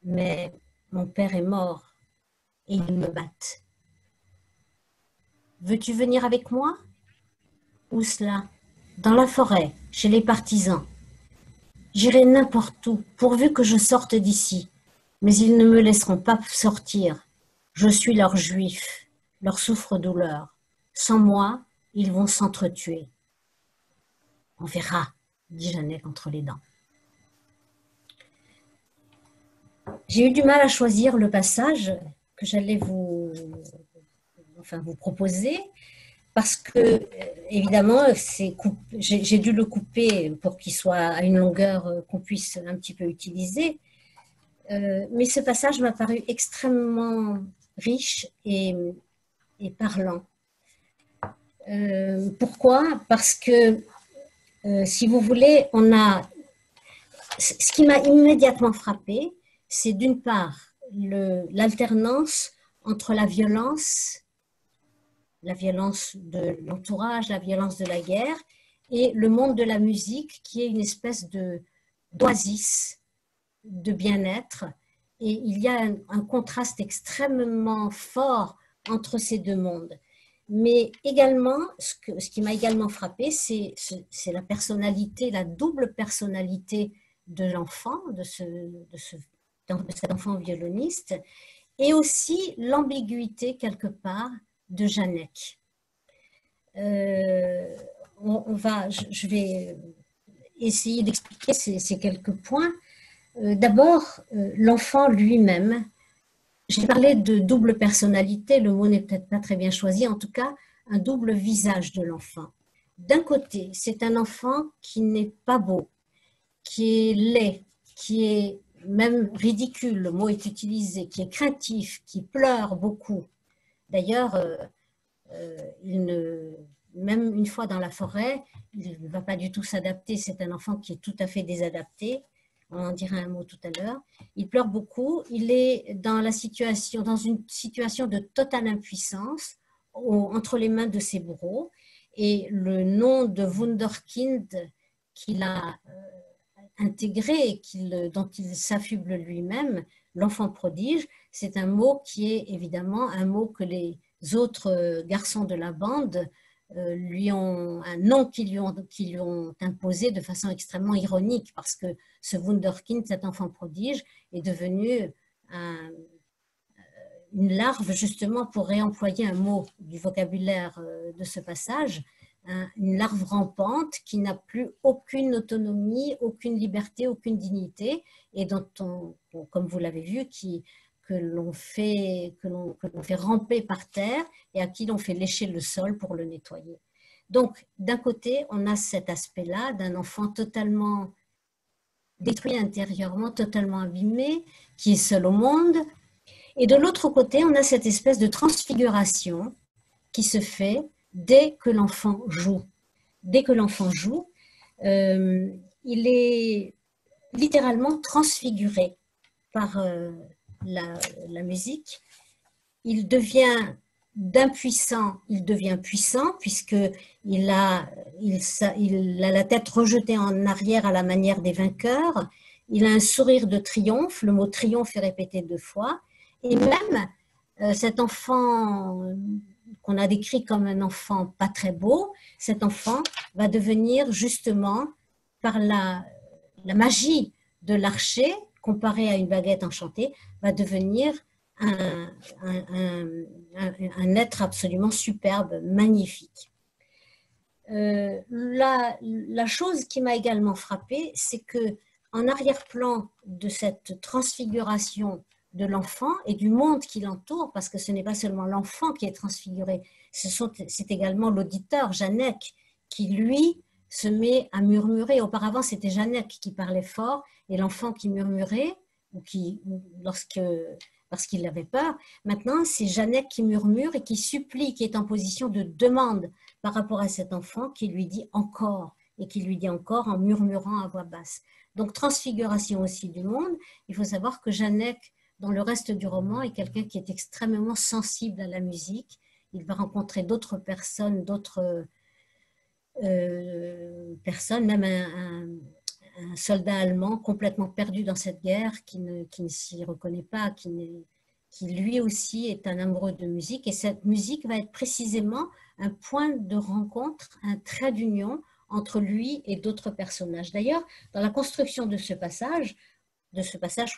Mais mon père est mort et ils me battent. Veux-tu venir avec moi? Où cela? Dans la forêt, chez les partisans. J'irai n'importe où, pourvu que je sorte d'ici. Mais ils ne me laisseront pas sortir. Je suis leur juif, leur souffre-douleur. Sans moi, ils vont s'entretuer. On verra, dit Janek entre les dents. J'ai eu du mal à choisir le passage que j'allais vous proposer, parce que, évidemment, j'ai dû le couper pour qu'il soit à une longueur qu'on puisse un petit peu utiliser. Mais ce passage m'a paru extrêmement riche et parlant. Pourquoi? Parce que, si vous voulez, ce qui m'a immédiatement frappé, c'est d'une part l'alternance entre la violence de l'entourage, la violence de la guerre, et le monde de la musique qui est une espèce d'oasis de bien-être. Et il y a un contraste extrêmement fort entre ces deux mondes. Mais également, ce qui m'a également frappé, c'est la personnalité, la double personnalité de l'enfant, de cet enfant violoniste, et aussi l'ambiguïté quelque part de Janek. Je vais essayer d'expliquer ces quelques points. D'abord, l'enfant lui-même. J'ai parlé de double personnalité, le mot n'est peut-être pas très bien choisi, en tout cas, un double visage de l'enfant. D'un côté, c'est un enfant qui n'est pas beau, qui est laid, qui est même ridicule, le mot est utilisé, qui est craintif, qui pleure beaucoup. D'ailleurs, même une fois dans la forêt, il ne va pas du tout s'adapter, c'est un enfant qui est tout à fait désadapté. On en dira un mot tout à l'heure. Il pleure beaucoup. Il est dans une situation de totale impuissance entre les mains de ses bourreaux. Et le nom de Wunderkind qu'il a intégré, dont il s'affuble lui-même, l'enfant prodige, c'est un mot qui est évidemment un mot que les autres garçons de la bande un nom qu'ils lui ont imposé de façon extrêmement ironique, parce que ce Wunderkind, cet enfant prodige, est devenu une larve, justement, pour réemployer un mot du vocabulaire de ce passage, une larve rampante qui n'a plus aucune autonomie, aucune liberté, aucune dignité, et dont comme vous l'avez vu, que l'on fait ramper par terre et à qui l'on fait lécher le sol pour le nettoyer. Donc, d'un côté, on a cet aspect-là d'un enfant totalement détruit intérieurement, totalement abîmé, qui est seul au monde. Et de l'autre côté, on a cette espèce de transfiguration qui se fait dès que l'enfant joue. Dès que l'enfant joue, il est littéralement transfiguré par la musique. Il devient d'impuissant, il devient puissant, puisqu'il a la tête rejetée en arrière à la manière des vainqueurs. Il a un sourire de triomphe, le mot triomphe est répété 2 fois. Et même cet enfant qu'on a décrit comme un enfant pas très beau, cet enfant va devenir justement, par la magie de l'archer, comparé à une baguette enchantée, va devenir un être absolument superbe, magnifique. La chose qui m'a également frappée, c'est que en arrière-plan de cette transfiguration de l'enfant et du monde qui l'entoure, parce que ce n'est pas seulement l'enfant qui est transfiguré, c'est également l'auditeur, Janek, qui lui se met à murmurer. Auparavant, c'était Janek qui parlait fort et l'enfant qui murmurait, parce qu'il avait peur. Maintenant, c'est Janek qui murmure et qui supplie, qui est en position de demande par rapport à cet enfant, qui lui dit encore, et qui lui dit encore en murmurant à voix basse. Donc, transfiguration aussi du monde. Il faut savoir que Janek, dans le reste du roman, est quelqu'un qui est extrêmement sensible à la musique. Il va rencontrer d'autres personnes, même un soldat allemand complètement perdu dans cette guerre, qui ne s'y reconnaît pas, qui lui aussi est un amoureux de musique. Et cette musique va être précisément un point de rencontre, un trait d'union entre lui et d'autres personnages. D'ailleurs, dans la construction de ce passage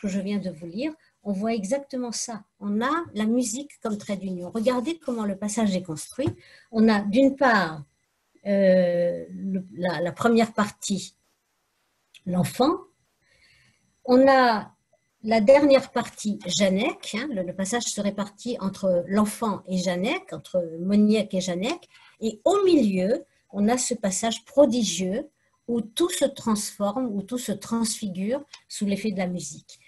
que je viens de vous lire, on voit exactement ça. On a la musique comme trait d'union. Regardez comment le passage est construit. On a d'une part la première partie, l'enfant. On a la dernière partie, Janek. Le passage se répartit entre l'enfant et Janek, entre Moniek et Janek. Et au milieu, on a ce passage prodigieux où tout se transforme, où tout se transfigure sous l'effet de la musique.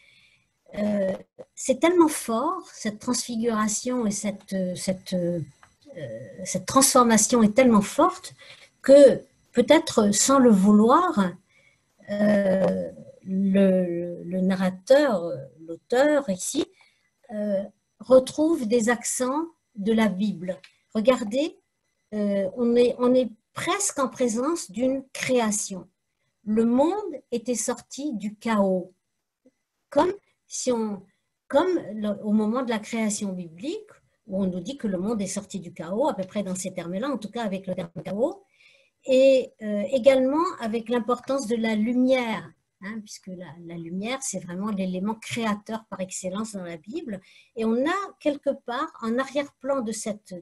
C'est tellement fort, cette transfiguration et cette transformation est tellement forte que peut-être sans le vouloir, le narrateur, l'auteur ici, retrouve des accents de la Bible. Regardez, on est presque en présence d'une création. Le monde était sorti du chaos, comme au moment de la création biblique, où on nous dit que le monde est sorti du chaos, à peu près dans ces termes-là, en tout cas avec le terme chaos, et également avec l'importance de la lumière, puisque la lumière, c'est vraiment l'élément créateur par excellence dans la Bible. Et on a quelque part, en arrière-plan de cette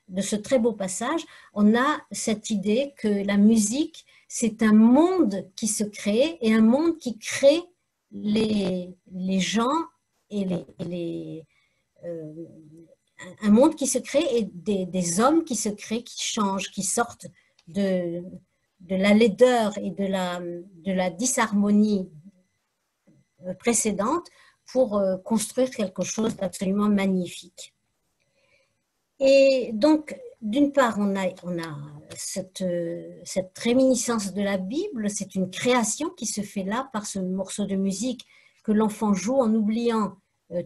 de ce très beau passage, on a cette idée que la musique, c'est un monde qui se crée et un monde qui crée les gens et un monde qui se crée et des hommes qui se créent, qui changent, qui sortent de la laideur et de la disharmonie précédente pour construire quelque chose d'absolument magnifique. Et donc, d'une part, on a cette réminiscence de la Bible, c'est une création qui se fait là par ce morceau de musique que l'enfant joue en oubliant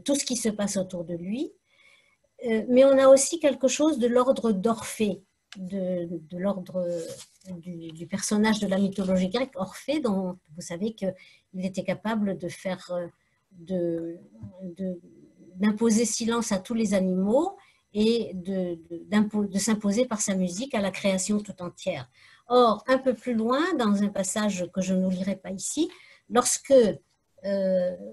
tout ce qui se passe autour de lui. Mais on a aussi quelque chose de l'ordre d'Orphée, de l'ordre du personnage de la mythologie grecque, Orphée, dont vous savez qu'il était capable d'imposer silence à tous les animaux et de s'imposer par sa musique à la création tout entière. Or, un peu plus loin, dans un passage que je ne lirai pas ici, lorsque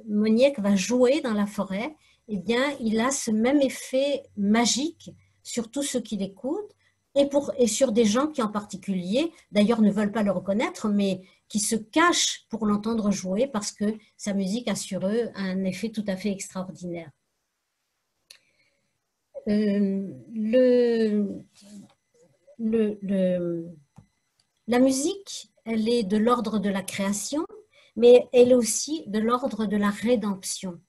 Moniek va jouer dans la forêt, eh bien, il a ce même effet magique sur tous ceux qui l'écoutent et sur des gens qui en particulier, d'ailleurs, ne veulent pas le reconnaître, mais qui se cachent pour l'entendre jouer parce que sa musique a sur eux un effet tout à fait extraordinaire. La musique, elle est de l'ordre de la création, mais elle est aussi de l'ordre de la rédemption.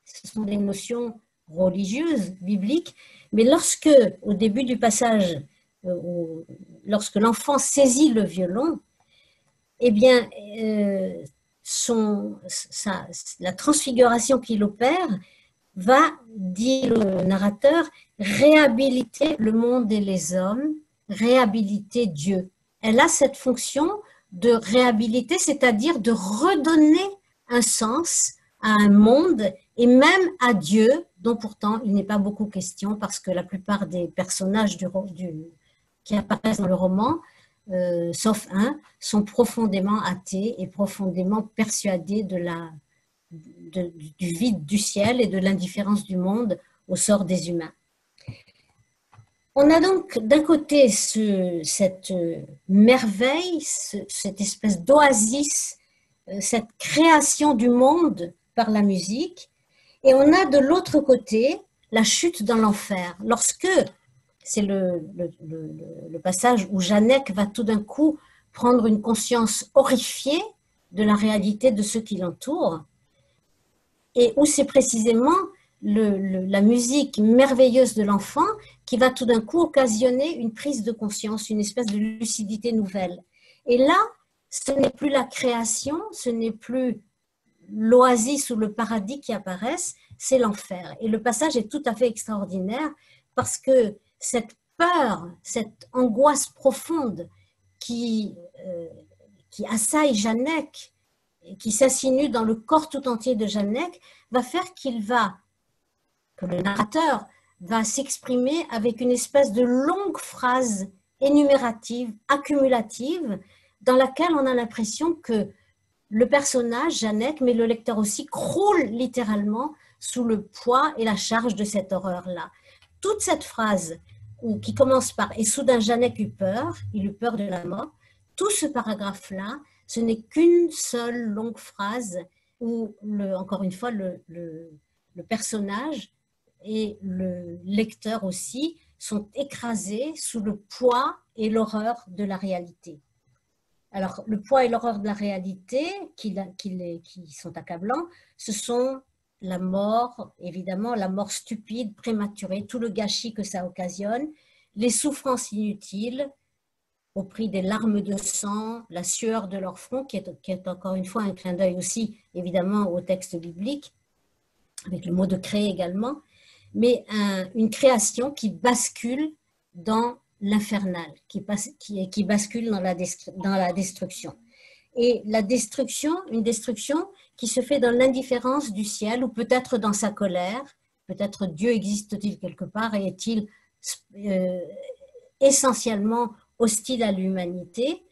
Ce sont des notions religieuses, bibliques, mais lorsque, au début du passage, lorsque l'enfant saisit le violon, eh bien, la transfiguration qu'il opère va, dit le narrateur, réhabiliter le monde et les hommes, réhabiliter Dieu. Elle a cette fonction de réhabiliter, c'est-à-dire de redonner un sens à un monde et même à Dieu, dont pourtant il n'est pas beaucoup question parce que la plupart des personnages qui apparaissent dans le roman, sauf un, sont profondément athées et profondément persuadés du vide du ciel et de l'indifférence du monde au sort des humains. On a donc d'un côté cette merveille, cette espèce d'oasis, cette création du monde par la musique. Et on a de l'autre côté la chute dans l'enfer. Lorsque, c'est le passage où Janek va tout d'un coup prendre une conscience horrifiée de la réalité de ceux qui l'entourent, et où c'est précisément la musique merveilleuse de l'enfant qui va tout d'un coup occasionner une prise de conscience, une espèce de lucidité nouvelle. Et là, ce n'est plus la création, ce n'est plus l'oasis ou le paradis qui apparaissent, c'est l'enfer. Et le passage est tout à fait extraordinaire parce que cette peur, cette angoisse profonde qui assaille Janek, qui s'insinue dans le corps tout entier de Janek, va faire que le narrateur va s'exprimer avec une espèce de longue phrase énumérative, accumulative, dans laquelle on a l'impression que le personnage, Janek, mais le lecteur aussi, croule littéralement sous le poids et la charge de cette horreur-là. Toute cette phrase qui commence par « Et soudain Janek eut peur », il eut peur de la mort, tout ce paragraphe-là, ce n'est qu'une seule longue phrase où, encore une fois, le personnage et le lecteur aussi sont écrasés sous le poids et l'horreur de la réalité. Alors, le poids et l'horreur de la réalité qui sont accablants, ce sont la mort, évidemment, la mort stupide, prématurée, tout le gâchis que ça occasionne, les souffrances inutiles, au prix des larmes de sang, la sueur de leur front, qui est encore une fois un clin d'œil aussi, évidemment, au texte biblique, avec le mot de créer également, mais une création qui bascule dans l'infernal, qui bascule dans la destruction. Et la destruction, une destruction qui se fait dans l'indifférence du ciel, ou peut-être dans sa colère, peut-être Dieu existe-t-il quelque part et est-il essentiellement hostile à l'humanité.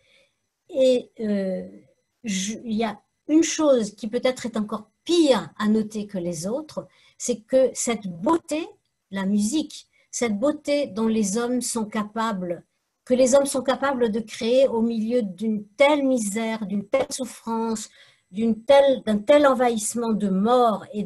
Et il y a une chose qui peut-être est encore pire à noter que les autres, c'est que cette beauté, la musique, cette beauté dont les hommes sont capables, que les hommes sont capables de créer au milieu d'une telle misère, d'une telle souffrance, d'un tel envahissement de mort et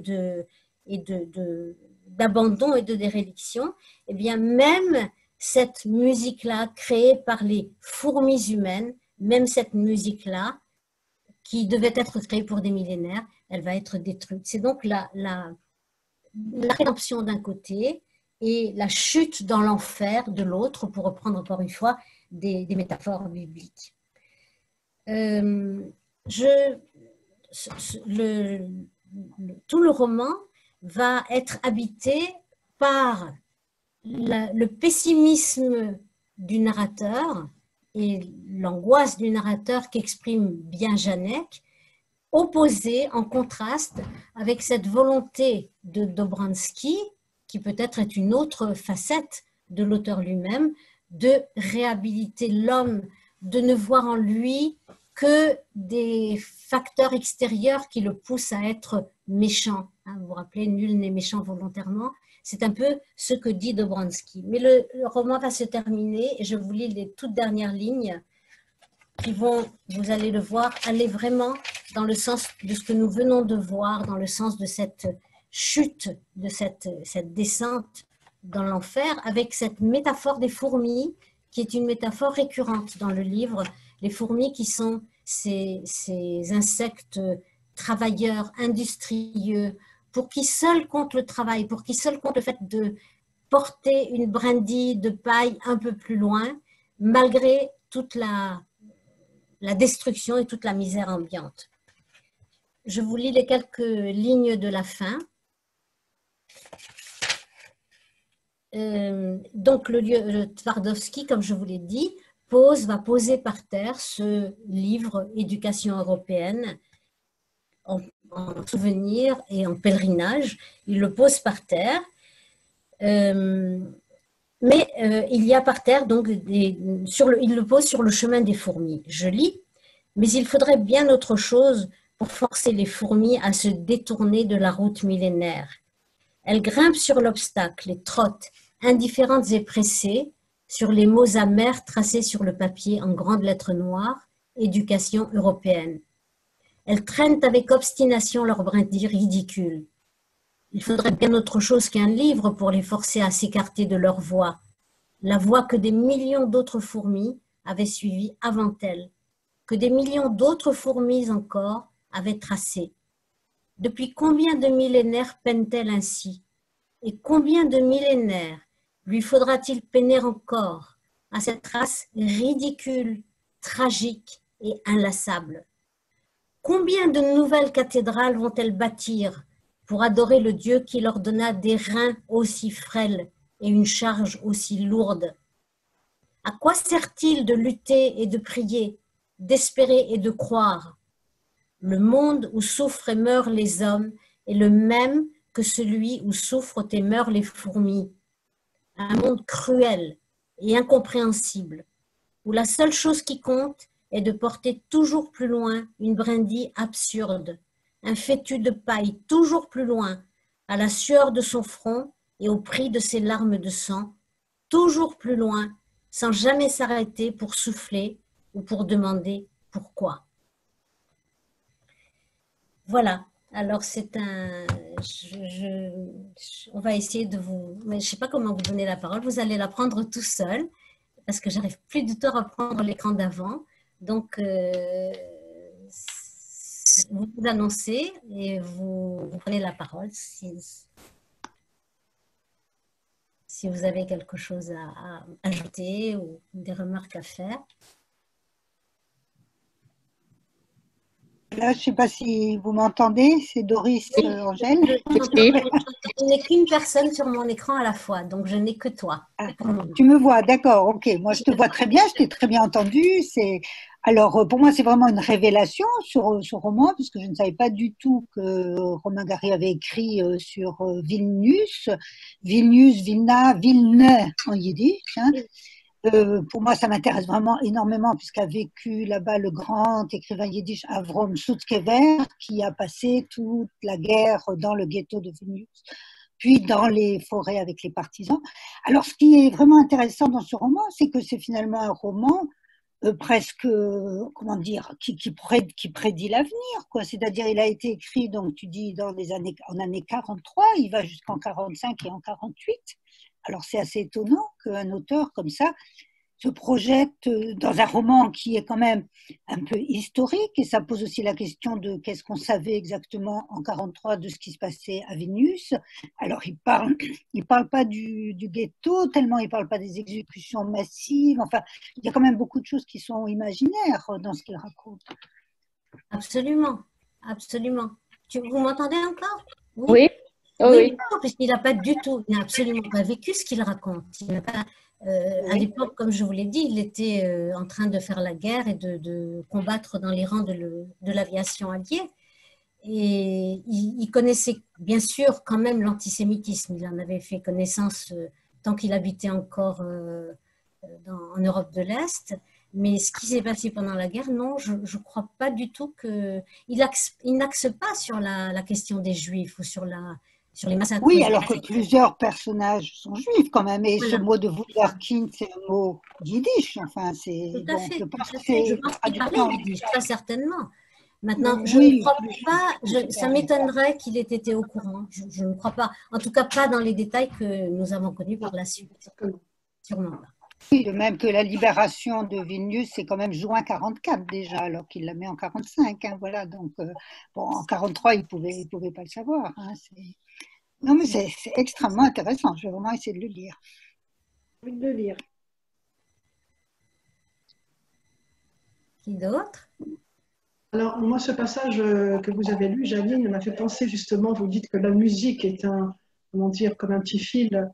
d'abandon et de déréliction, eh bien même cette musique-là créée par les fourmis humaines, même cette musique-là, qui devait être créée pour des millénaires, elle va être détruite. C'est donc la rédemption d'un côté et la chute dans l'enfer de l'autre, pour reprendre encore une fois des métaphores bibliques. Tout le roman va être habité par le pessimisme du narrateur et l'angoisse du narrateur qu'exprime bien Janek, opposé en contraste avec cette volonté de Dobransky, qui peut-être est une autre facette de l'auteur lui-même, de réhabiliter l'homme, de ne voir en lui que des facteurs extérieurs qui le poussent à être méchant. Vous vous rappelez, nul n'est méchant volontairement. C'est un peu ce que dit Dobransky. Mais le roman va se terminer et je vous lis les toutes dernières lignes qui vont, vous allez le voir, aller vraiment dans le sens de ce que nous venons de voir, dans le sens de cette chute, de cette descente dans l'enfer, avec cette métaphore des fourmis, qui est une métaphore récurrente dans le livre. Les fourmis qui sont ces insectes travailleurs, industrieux, pour qui seul compte le travail, pour qui seul compte le fait de porter une brindille de paille un peu plus loin, malgré toute la destruction et toute la misère ambiante. Je vous lis les quelques lignes de la fin. Donc le Twardowski, comme je vous l'ai dit, va poser par terre ce livre Éducation européenne en souvenir et en pèlerinage. Il le pose par terre, mais il y a par terre, donc, il le pose sur le chemin des fourmis. Je lis, mais il faudrait bien autre chose pour forcer les fourmis à se détourner de la route millénaire. Elles grimpent sur l'obstacle et trottent, indifférentes et pressées, sur les mots amers tracés sur le papier en grandes lettres noires, éducation européenne. Elles traînent avec obstination leurs brindilles ridicules. Il faudrait bien autre chose qu'un livre pour les forcer à s'écarter de leur voie, la voie que des millions d'autres fourmis avaient suivie avant elles, que des millions d'autres fourmis encore avaient tracée. Depuis combien de millénaires peine-t-elle ainsi? Et combien de millénaires lui faudra-t-il peiner encore à cette race ridicule, tragique et inlassable? Combien de nouvelles cathédrales vont-elles bâtir pour adorer le Dieu qui leur donna des reins aussi frêles et une charge aussi lourde? À quoi sert-il de lutter et de prier, d'espérer et de croire? Le monde où souffrent et meurent les hommes est le même que celui où souffrent et meurent les fourmis. Un monde cruel et incompréhensible, où la seule chose qui compte est de porter toujours plus loin une brindille absurde, un fétu de paille toujours plus loin, à la sueur de son front et au prix de ses larmes de sang, toujours plus loin, sans jamais s'arrêter pour souffler ou pour demander pourquoi. Voilà, alors c'est un... on va essayer de vous... Mais je ne sais pas comment vous donner la parole, vous allez la prendre tout seul, parce que j'arrive plus du tout à reprendre l'écran d'avant. Donc, vous vous annoncez et vous prenez la parole si vous avez quelque chose à ajouter ou des remarques à faire. Là, je ne sais pas si vous m'entendez, c'est Doris Angèle. Je n'ai qu'une personne sur mon écran à la fois, donc je n'ai que toi. Ah, tu me vois, d'accord, ok. Moi, je te vois très bien, je t'ai très bien entendu. Alors, pour moi, c'est vraiment une révélation sur ce roman, puisque je ne savais pas du tout que Romain Gary avait écrit sur Vilnius, Vilna, Vilne en yiddish. Hein. Pour moi, ça m'intéresse vraiment énormément puisqu'a vécu là-bas le grand écrivain yiddish Avrom Sutzkever qui a passé toute la guerre dans le ghetto de Vilnius, puis dans les forêts avec les partisans. Alors, ce qui est vraiment intéressant dans ce roman, c'est que c'est finalement un roman presque, comment dire, qui prédit l'avenir, quoi. C'est-à-dire, il a été écrit, donc tu dis, en années 43, il va jusqu'en 45 et en 48. Alors, c'est assez étonnant qu'un auteur comme ça se projette dans un roman qui est quand même un peu historique, et ça pose aussi la question de qu'est-ce qu'on savait exactement en 43 de ce qui se passait à Vilnius. Alors, il parle pas du ghetto, tellement il parle pas des exécutions massives. Enfin, il y a quand même beaucoup de choses qui sont imaginaires dans ce qu'il raconte. Absolument, absolument. Vous m'entendez encore? Oui. Oui, non, parce qu'il n'a pas du tout, il n'a absolument pas vécu ce qu'il raconte. Il n'a pas, à l'époque, comme je vous l'ai dit, il était en train de faire la guerre et de combattre dans les rangs de l'aviation alliée. Et il connaissait bien sûr quand même l'antisémitisme. Il en avait fait connaissance tant qu'il habitait encore en Europe de l'Est. Mais ce qui s'est passé pendant la guerre, non, je ne crois pas du tout qu'il n'axe pas sur la question des Juifs ou sur les massacres. Oui, alors que plusieurs personnages sont juifs quand même. Et ce mot de Wunderkind, c'est un mot yiddish. Enfin, c'est. Tout à fait. Je pense qu'il parlait yiddish, très certainement. Maintenant, je ne crois pas, ça m'étonnerait qu'il ait été au courant. Je ne crois pas. En tout cas, pas dans les détails que nous avons connus par la suite. Sûrement pas. Oui, de même que la libération de Vilnius, c'est quand même juin 44 déjà, alors qu'il la met en 45. Hein, voilà, donc, en 43, il pouvait pas le savoir. Hein, non, mais c'est extrêmement intéressant. Je vais vraiment essayer de le lire. Envie de le lire. Qui d'autre? Alors, moi, ce passage que vous avez lu, Janine, m'a fait penser justement, vous dites que la musique est comme un petit fil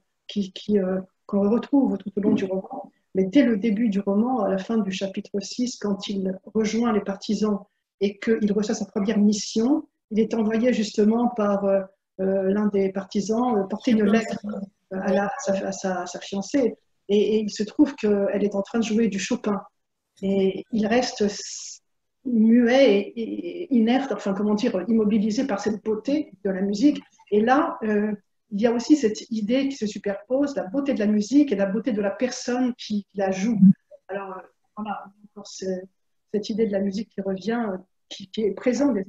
qu'on retrouve tout au long du roman. Mais dès le début du roman, à la fin du chapitre 6, quand il rejoint les partisans et qu'il reçoit sa première mission, il est envoyé justement par l'un des partisans porter une lettre à sa fiancée. Et il se trouve qu'elle est en train de jouer du Chopin. Et il reste muet et inerte, enfin comment dire, immobilisé par cette beauté de la musique. Et là, il y a aussi cette idée qui se superpose, la beauté de la musique et la beauté de la personne qui la joue. Alors voilà, cette idée de la musique qui revient qui est présent Tout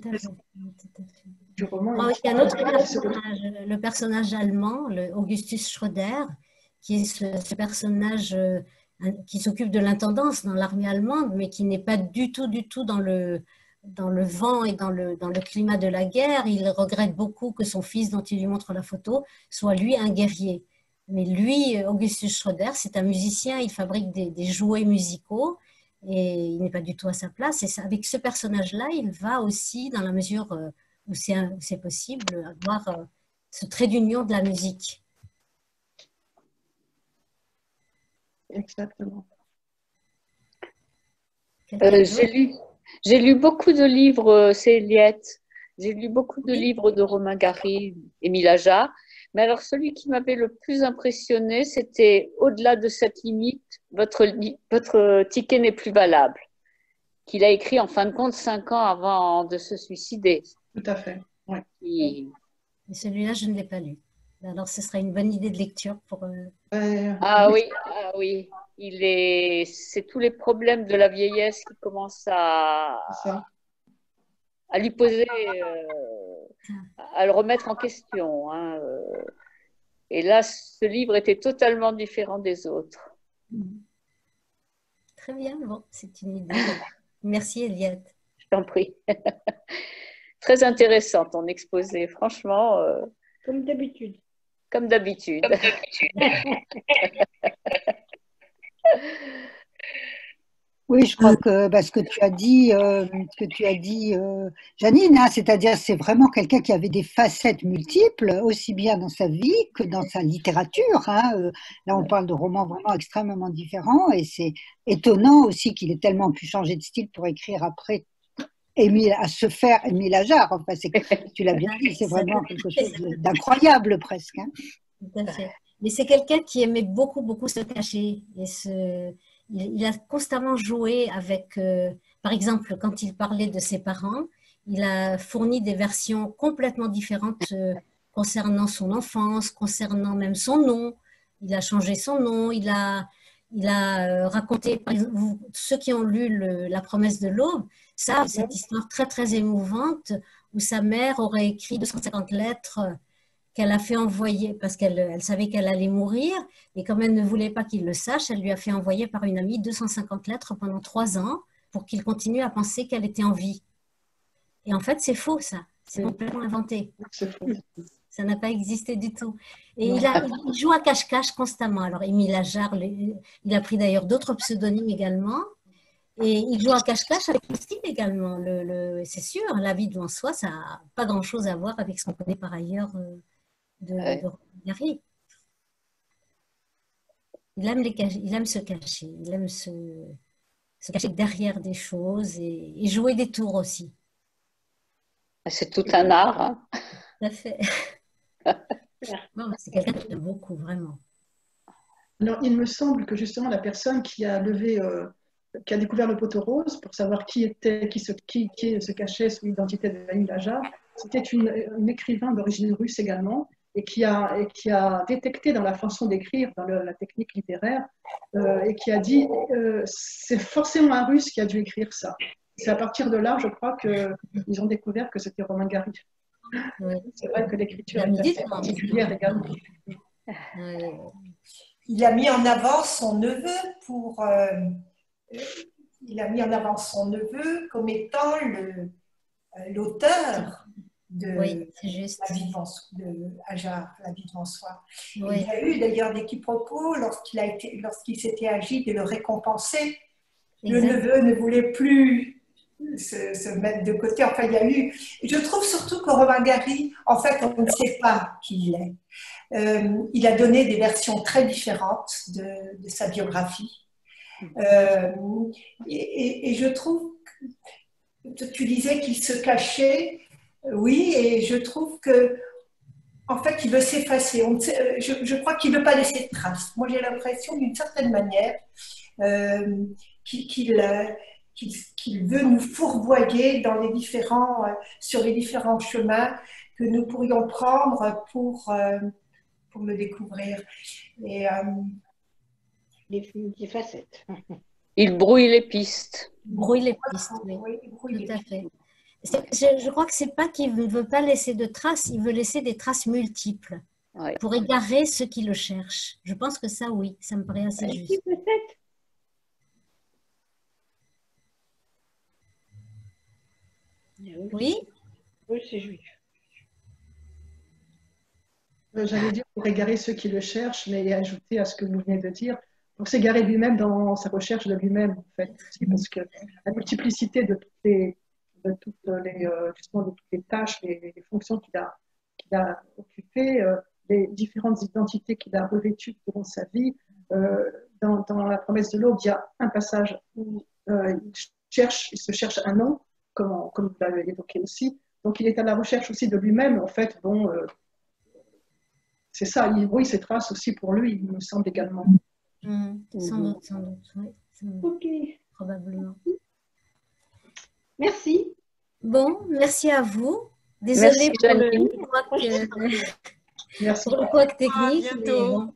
à fait. Tout à fait. du roman. Oh, il y a un autre personnage, le personnage allemand, le Augustus Schröder, qui est ce personnage qui s'occupe de l'intendance dans l'armée allemande, mais qui n'est pas du tout dans le vent et dans le climat de la guerre. Il regrette beaucoup que son fils, dont il lui montre la photo, soit lui un guerrier. Mais lui, Augustus Schröder, c'est un musicien, il fabrique des jouets musicaux et il n'est pas du tout à sa place. Et avec ce personnage-là, il va aussi, dans la mesure où c'est possible, avoir ce trait d'union de la musique. Exactement. J'ai lu beaucoup de livres, c'est Eliette. J'ai lu beaucoup de livres de Romain Gary, Émile Ajar. Mais alors, celui qui m'avait le plus impressionné, c'était Au-delà de cette limite, votre ticket n'est plus valable, qu'il a écrit en fin de compte 5 ans avant de se suicider. Tout à fait. Ouais. Et celui-là, je ne l'ai pas lu. Alors, ce sera une bonne idée de lecture pour. Ah oui. C'est tous les problèmes de la vieillesse qui commencent à lui poser, à le remettre en question. Hein. Et là, ce livre était totalement différent des autres. Très bien, bon, c'est une idée. Merci, Eliette. Je t'en prie. Très intéressant ton exposé, franchement. Comme d'habitude. Comme d'habitude. Oui, je crois que ce que tu as dit, Janine, hein, c'est-à-dire c'est vraiment quelqu'un qui avait des facettes multiples, aussi bien dans sa vie que dans sa littérature. Hein. Là, on parle de romans vraiment extrêmement différents et c'est étonnant aussi qu'il ait tellement pu changer de style pour écrire après Émile Ajar. Enfin, tu l'as bien dit, c'est vraiment quelque chose d'incroyable presque. Hein. Tout à fait. Mais c'est quelqu'un qui aimait beaucoup se cacher et il a constamment joué avec, par exemple, quand il parlait de ses parents, il a fourni des versions complètement différentes concernant son enfance, concernant même son nom. Il a changé son nom, il a raconté, par exemple, ceux qui ont lu La promesse de l'aube, savent cette histoire très, très émouvante où sa mère aurait écrit 250 lettres qu'elle a fait envoyer parce qu'elle savait qu'elle allait mourir et comme elle ne voulait pas qu'il le sache, elle lui a fait envoyer par une amie 250 lettres pendant 3 ans pour qu'il continue à penser qu'elle était en vie. Et en fait, c'est faux ça, c'est complètement inventé. Ça n'a pas existé du tout. Et il joue à cache-cache constamment. Alors Émile Ajar, il a pris d'ailleurs d'autres pseudonymes également. Et il joue à cache-cache avec le style également. C'est sûr, la vie devant soi, ça n'a pas grand-chose à voir avec ce qu'on connaît par ailleurs de Gary. Il aime se cacher, il aime se cacher derrière des choses et jouer des tours aussi. C'est tout un art. Hein. Tout à fait. C'est quelqu'un que j'aime beaucoup, vraiment. Alors, il me semble que justement la personne qui a découvert le poteau rose pour savoir qui se cachait sous l'identité d'Émile Ajar, c'était une écrivain d'origine russe également, et qui a détecté dans la façon d'écrire, dans la technique littéraire, et qui a dit c'est forcément un Russe qui a dû écrire ça. C'est à partir de là, je crois qu'ils ont découvert que c'était Romain Gary. Oui. C'est vrai que l'écriture est assez particulière également. Il a mis en avant son neveu comme étant l'auteur de La vie de Ajar, La vie devant soi. Oui. Il y a eu d'ailleurs des quiproquos lorsqu'il s'était agi de le récompenser. Exactement. Le neveu ne voulait plus se mettre de côté. Enfin, il y a eu. Je trouve surtout que Romain Gary, en fait, on ne sait pas qui il est. Il a donné des versions très différentes de sa biographie. Et je trouve que tu disais qu'il se cachait. Oui, et je trouve que, en fait, il veut s'effacer. Je crois qu'il ne veut pas laisser de traces. Moi, j'ai l'impression, d'une certaine manière, qu'il veut nous fourvoyer sur les différents chemins que nous pourrions prendre pour le découvrir. Et les facettes. Il brouille les pistes. Brouille les pistes, oui, tout à fait. Je crois que c'est pas qu'il ne veut pas laisser de traces, il veut laisser des traces multiples pour égarer ceux qui le cherchent. Je pense que ça, oui, ça me paraît assez juste. Peut-être. Oui? Oui, c'est juif. J'allais dire pour égarer ceux qui le cherchent, mais ajouter à ce que vous venez de dire, pour s'égarer lui-même dans sa recherche de lui-même, en fait, aussi, parce que la multiplicité de toutes les tâches, les fonctions qu'il a occupées, les différentes identités qu'il a revêtues durant sa vie, dans la promesse de l'aube, il y a un passage où il se cherche un nom, comme vous l'avez évoqué aussi. Donc il est à la recherche aussi de lui-même, en fait, dont c'est ça, il brouille ses traces aussi pour lui, il me semble également. Sans doute, oui. Ok. Probablement. Merci. Bon, merci à vous. Désolée pour le couac technique. À bientôt.